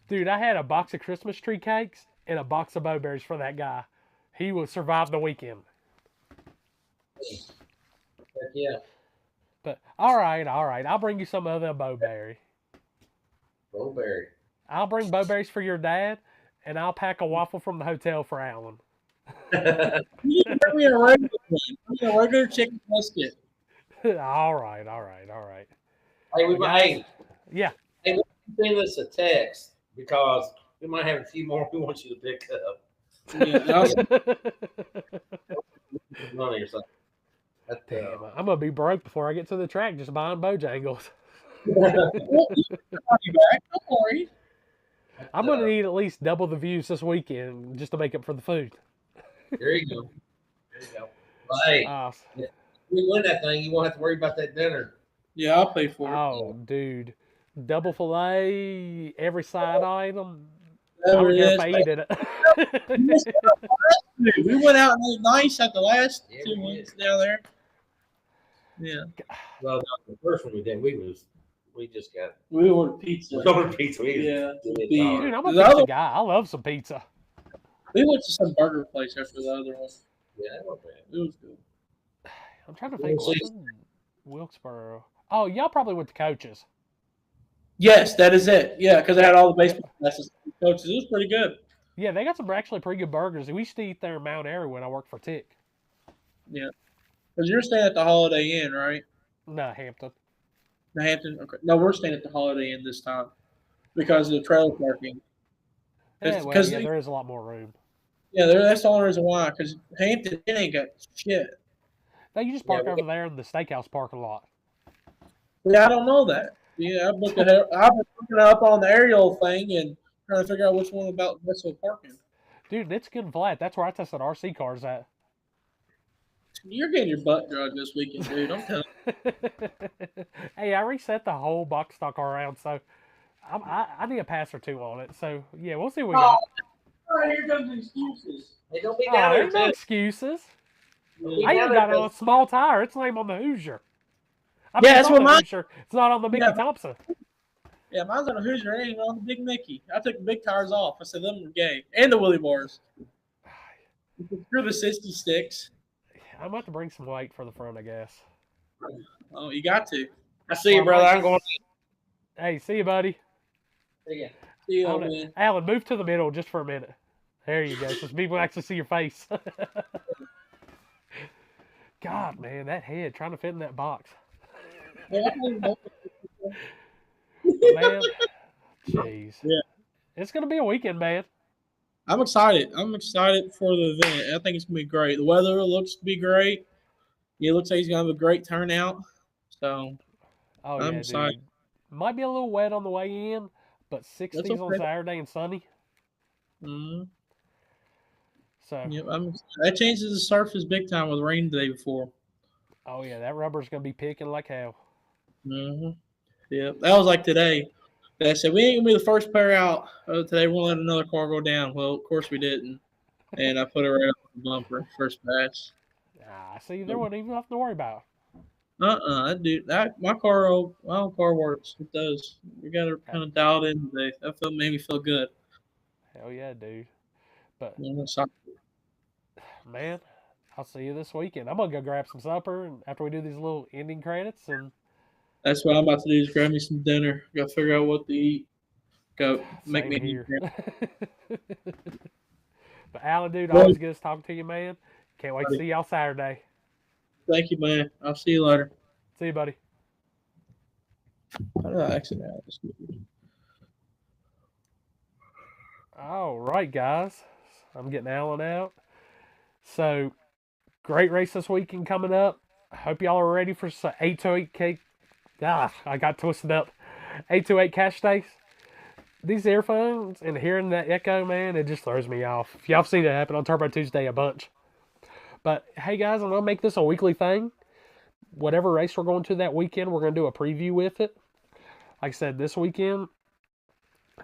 Dude, I had a box of Christmas tree cakes and a box of Bowberries for that guy. He will survive the weekend. Yeah. But all right. I'll bring you some of the Bowberry. Bowberry. I'll bring Bowberries for your dad, and I'll pack a waffle from the hotel for Alan. You can bring me a regular one. Bring me a regular chicken biscuit. All right. Hey, yeah. Hey, send us a text because we might have a few more we want you to pick up. Money or something. Damn, I'm gonna be broke before I get to the track just buying Bojangles. Well, you back. Don't worry. I'm going to need at least double the views this weekend just to make up for the food. There you go. There you go. Well, hey, if we win that thing, you won't have to worry about that dinner. Yeah, I'll pay for it. Oh, dude. Double filet, every side item. I Whatever don't it care is, if I man. eat it. You missed out on last two. We went out and ate nice at the last Yeah, 2 we weeks down there. Yeah. Well, no, the first one we did, we just got We ordered pizza. we ordered pizza. Yeah. Dude, I'm a The pizza other- guy. I love some pizza. We went to some burger place after the other one. Yeah, that wasn't bad. It was good. I'm trying to think. What's in Wilkesboro? Oh, y'all probably went to Coach's. Yes, that is it. Yeah, because I had all the baseball classes. Coaches, it was pretty good. Yeah, they got some actually pretty good burgers. We used to eat there in Mount Airy when I worked for Tick. Yeah. Because you're staying at the Holiday Inn, right? No, Hampton. The Hampton. Okay. No, we're staying at the Holiday Inn this time because of the trailer parking. Yeah, well, yeah, there is a lot more room. Yeah, that's the only reason why. Because Hampton, it ain't got shit. No, you just park over there in the steakhouse parking lot. Yeah, I don't know that. Yeah, I've been looking up on the aerial thing and trying to figure out which one about Westfield parking. Dude, it's good and flat. That's where I tested RC cars at. You're getting your butt drugged this weekend, dude. I'm telling you. Hey, I reset the whole box stock around, so I need a pass or two on it. So, yeah, we'll see what we got. All right, here comes the excuses. Hey, don't be Oh, down there's no there, excuses. too. I even got on a small tire. It's named on the Hoosier. I Yeah, it's that's on what the mine- Hoosier. It's not on the Mickey Yeah. Thompson. Yeah, mine's on a Hoosier. It ain't on the Big Mickey. I took the big tires off. I said them were gay. And the Willie bars. Screw the 60 sticks. I'm about to bring some weight for the front, I guess. Oh, you got to. I see you, brother. I'm going. Hey, see you, buddy. Yeah. See you, I old don't know. man. Alan, move to the middle just for a minute. There you go. So people actually see your face. God, man, that head trying to fit in that box. Man, jeez. Yeah. It's going to be a weekend, man. I'm excited. I'm excited for the event. I think it's going to be great. The weather looks to be great. It looks like he's going to have a great turnout. So, Oh, I'm yeah, excited. dude. Might be a little wet on the way in, but 60s on okay. Saturday and sunny. mm, So, yep, that changes the surface big time with rain the day before. oh, yeah, that rubber's going to be picking like hell. Mm-hmm. Yep, that was like today. They said, we ain't going to be the first pair out. Today we'll let another car go down. Well, of course we didn't. And I put it right on the bumper, first pass. See, there wasn't even nothing to worry about. My car works. It does. We got it kind of dialed in today. That made me feel good. Hell yeah, dude. But, I'm excited. man, I'll see you this weekend. I'm going to go grab some supper and after we do these little ending credits. And That's what I'm about to do is grab me some dinner. Got to figure out what to eat. Go make same me here. eat. But, Alan, dude, Well- always good to talk to you, man. Can't wait to see y'all Saturday. Thank you, man. I'll see you later. See you, buddy. How did I exit out? All right, guys. I'm getting Alan out. So, great race this weekend coming up. I hope y'all are ready for some 828K. I got twisted up. 828 cash days. These earphones and hearing that echo, man, it just throws me off. If y'all seen it happen on Turbo Tuesday a bunch. But, hey, guys, I'm going to make this a weekly thing. Whatever race we're going to that weekend, we're going to do a preview with it. Like I said, this weekend,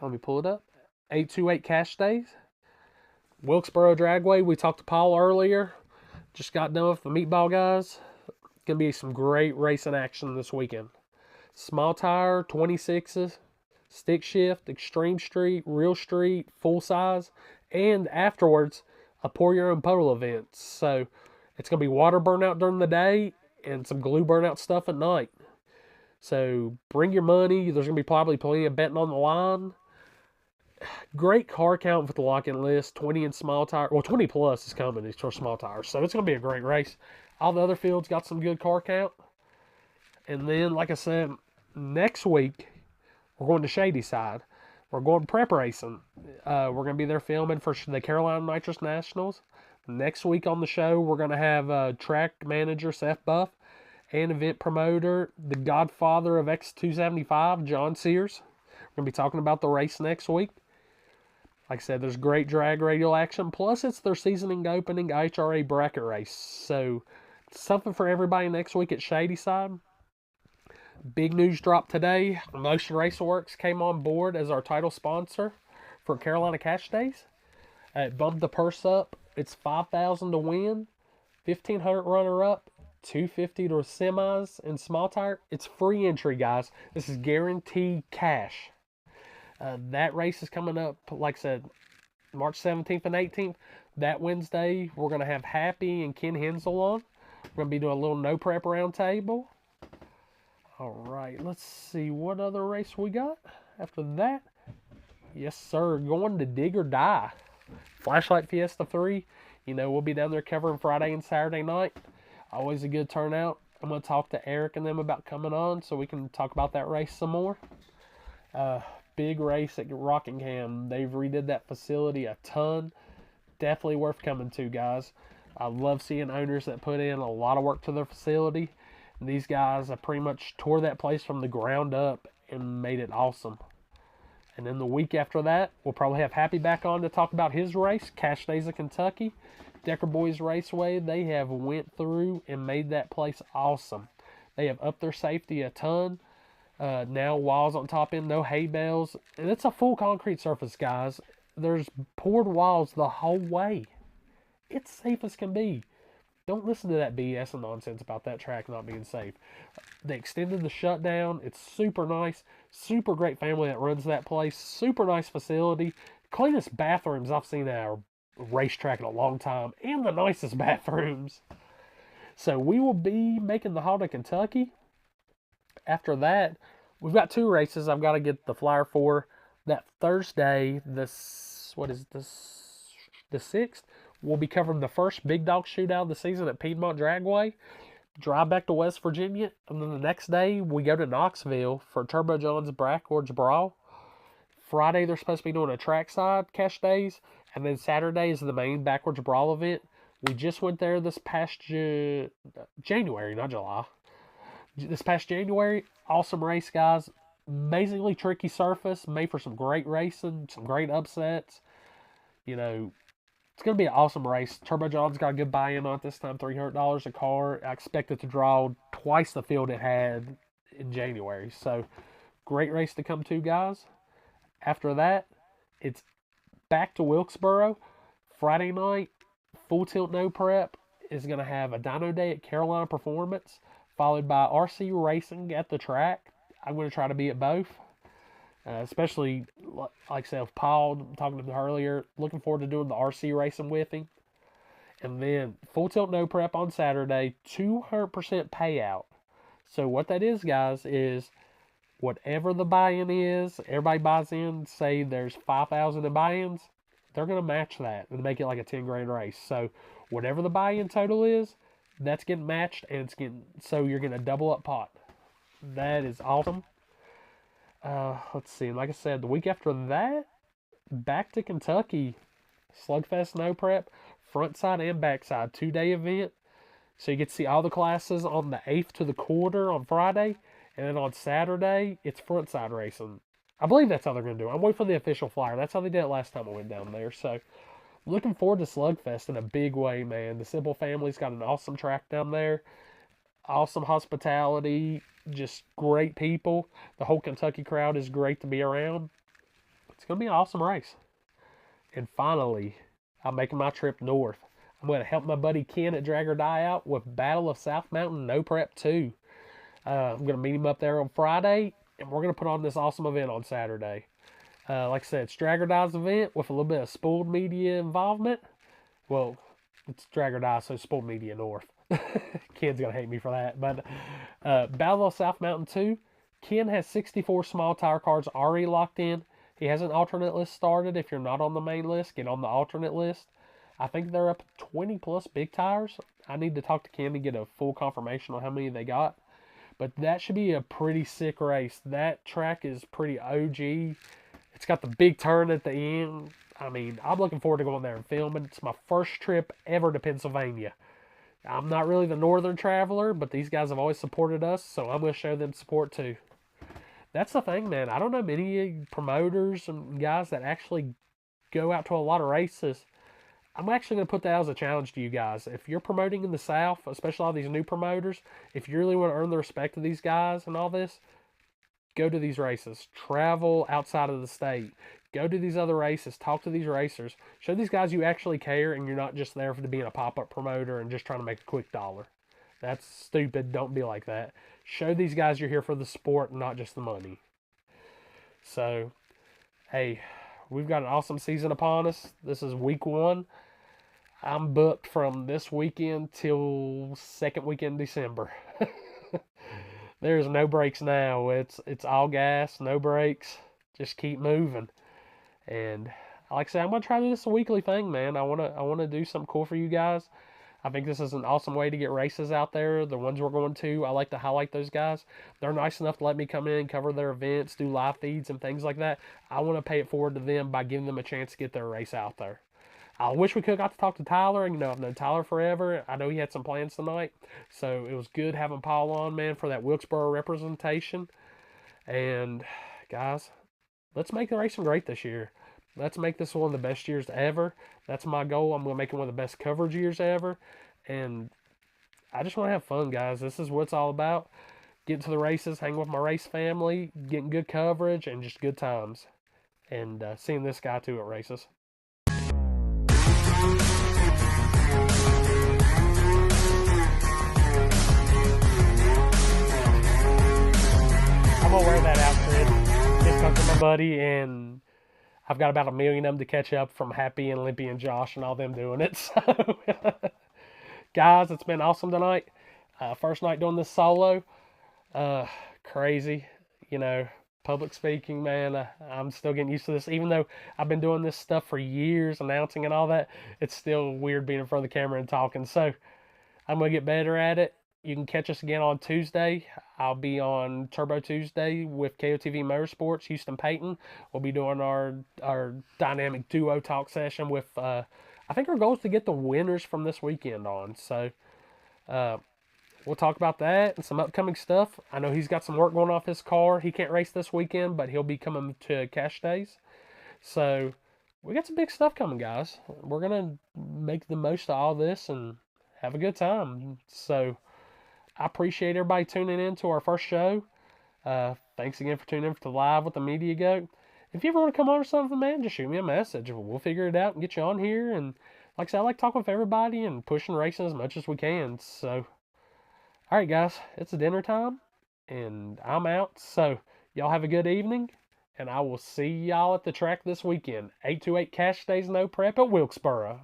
let me pull it up. 828 cash days. Wilkesboro Dragway. We talked to Paul earlier. Just got done with the Meatball guys. Going to be some great racing action this weekend. Small tire, 26s, stick shift, extreme street, real street, full size, and afterwards, a pour your own puddle event. So it's going to be water burnout during the day and some glue burnout stuff at night. So bring your money. There's going to be probably plenty of betting on the line. Great car count for the lock-in list. 20 in small tire. Well, 20 plus is coming for small tires. So it's going to be a great race. All the other fields got some good car count. And then, like I said, next week, we're going to Shady Side. We're going prep racing. We're going to be there filming for the Carolina Nitrous Nationals. Next week on the show, we're going to have track manager Seth Buff and event promoter, the godfather of X275, John Sears. We're going to be talking about the race next week. Like I said, there's great drag radial action. Plus, it's their seasoning opening HRA bracket race. So, something for everybody next week at Shadyside. Big news drop today. Motion Racerworks came on board as our title sponsor for Carolina Cash Days. It bumped the purse up. It's $5,000 to win, $1,500 runner up, $250 to semis and small tire. It's free entry, guys. This is guaranteed cash. That race is coming up, like I said, March 17th and 18th. That Wednesday, we're going to have Happy and Ken Hensel on. We're going to be doing a little no prep roundtable. All right, let's see what other race we got after that. Yes, sir. Going to Dig or Die. Flashlight Fiesta 3. You know, we'll be down there covering Friday and Saturday night. Always a good turnout. I'm going to talk to Eric and them about coming on so we can talk about that race some more. Big race at Rockingham. They've redid that facility a ton. Definitely worth coming to, guys. I love seeing owners that put in a lot of work to their facility. And these guys have pretty much tore that place from the ground up and made it awesome. And then the week after that, we'll probably have Happy back on to talk about his race, Cash Days of Kentucky. Decker Boys Raceway, they have went through and made that place awesome. They have upped their safety a ton. Now walls on top end, no hay bales. And it's a full concrete surface, guys. There's poured walls the whole way. It's safe as can be. Don't listen to that BS and nonsense about that track not being safe. They extended the shutdown. It's super nice. Super great family that runs that place. Super nice facility. Cleanest bathrooms I've seen at a racetrack in a long time. And the nicest bathrooms. So we will be making the haul to Kentucky. After that, we've got 2 races I've got to get the flyer for. That Thursday, the 6th, we'll be covering the first big dog shootout of the season at Piedmont Dragway. Drive back to West Virginia, and then the next day we go to Knoxville for Turbo John's Backwards Brawl. Friday they're supposed to be doing a trackside Cash Days, and then Saturday is the main Backwards Brawl event. We just went there this past January, not July. This past January, awesome race, guys. Amazingly tricky surface, made for some great racing, some great upsets. You know, it's going to be an awesome race. Turbo John's got a good buy-in on it this time, $300 a car. I expect it to draw twice the field it had in January. So, great race to come to, guys. After that, it's back to Wilkesboro. Friday night, Full Tilt No Prep is going to have a dyno day at Carolina Performance, followed by RC Racing at the track. I'm going to try to be at both. Especially, like I said, with Paul, talking to him earlier, looking forward to doing the RC racing with him. And then Full Tilt No Prep on Saturday, 200% payout. So what that is, guys, is whatever the buy-in is, everybody buys in, say there's 5,000 in buy-ins, they're going to match that and make it like a 10 grand race. So whatever the buy-in total is, that's getting matched, and so you're getting a double up pot. That is awesome. Let's see. Like I said, the week after that, back to Kentucky. Slugfest No Prep, front side and backside, 2-day event. So you get to see all the classes on the 8th to the quarter on Friday. And then on Saturday, it's front side racing. I believe that's how they're going to do it. I'm waiting for the official flyer. That's how they did it last time I went down there. So looking forward to Slugfest in a big way, man. The Sybil family's got an awesome track down there. Awesome hospitality. Just great people. The whole Kentucky crowd is great to be around. It's going to be an awesome race. And finally, I'm making my trip north. I'm going to help my buddy Ken at Drag or Die Out with Battle of South Mountain No Prep 2. I'm going to meet him up there on Friday, and we're going to put on this awesome event on Saturday. Like I said, it's Drag or Die's event with a little bit of spooled media involvement. Well, it's Drag or Die, so spooled media north. Ken's going to hate me for that. But Battle of South Mountain 2, Ken has 64 small tire cars already locked in. He has an alternate list started. If you're not on the main list, get on the alternate list. I think they're up 20 plus big tires. I need to talk to Ken to get a full confirmation on how many they got. But that should be a pretty sick race. That track is pretty OG. It's got the big turn at the end. I mean, I'm looking forward to going there and filming. It's my first trip ever to Pennsylvania. I'm not really the northern traveler, but these guys have always supported us, so I'm going to show them support too. That's the thing, man. I don't know many promoters and guys that actually go out to a lot of races. I'm actually going to put that as a challenge to you guys. If you're promoting in the South, especially all these new promoters, if you really want to earn the respect of these guys and all this, go to these races. Travel outside of the state. Go to these other races. Talk to these racers. Show these guys you actually care and you're not just there for to being a pop-up promoter and just trying to make a quick dollar. That's stupid. Don't be like that. Show these guys you're here for the sport, not just the money. So, hey, we've got an awesome season upon us. This is week 1. I'm booked from this weekend till second weekend in December. There's no breaks now. It's all gas, no breaks. Just keep moving. And like I said, I'm gonna try to do this a weekly thing, man. I wanna do something cool for you guys. I think this is an awesome way to get races out there. The ones we're going to, I like to highlight those guys. They're nice enough to let me come in, cover their events, do live feeds and things like that. I want to pay it forward to them by giving them a chance to get their race out there. I wish we could have got to talk to Tyler. You know, I've known Tyler forever. I know he had some plans tonight. So it was good having Paul on, man, for that Wilkesboro representation. And, guys, let's make the racing great this year. Let's make this one of the best years ever. That's my goal. I'm going to make it one of the best coverage years ever. And I just want to have fun, guys. This is what it's all about. Getting to the races, hanging with my race family, getting good coverage, and just good times. And seeing this guy, too, at races. I'm going to wear that outfit. Just talked to my buddy, and I've got about 1 million of them to catch up from Happy and Limpy and Josh and all them doing it. So, guys, it's been awesome tonight. First night doing this solo. Crazy. You know, public speaking, man. I'm still getting used to this. Even though I've been doing this stuff for years, announcing and all that, it's still weird being in front of the camera and talking. So, I'm going to get better at it. You can catch us again on Tuesday. I'll be on Turbo Tuesday with KOTV Motorsports, Houston Payton. We'll be doing our dynamic duo talk session with, I think our goal is to get the winners from this weekend on. So we'll talk about that and some upcoming stuff. I know he's got some work going off his car. He can't race this weekend, but he'll be coming to Cash Days. So we got some big stuff coming, guys. We're going to make the most of all this and have a good time. So I appreciate everybody tuning in to our first show. Thanks again for tuning in to Live with the Media G.O.A.T. If you ever want to come on or something, man, just shoot me a message. We'll figure it out and get you on here. And like I said, I like talking with everybody and pushing racing as much as we can. So, all right, guys, it's dinner time, and I'm out. So, y'all have a good evening, and I will see y'all at the track this weekend. 828 Cash Days No Prep at Wilkesboro.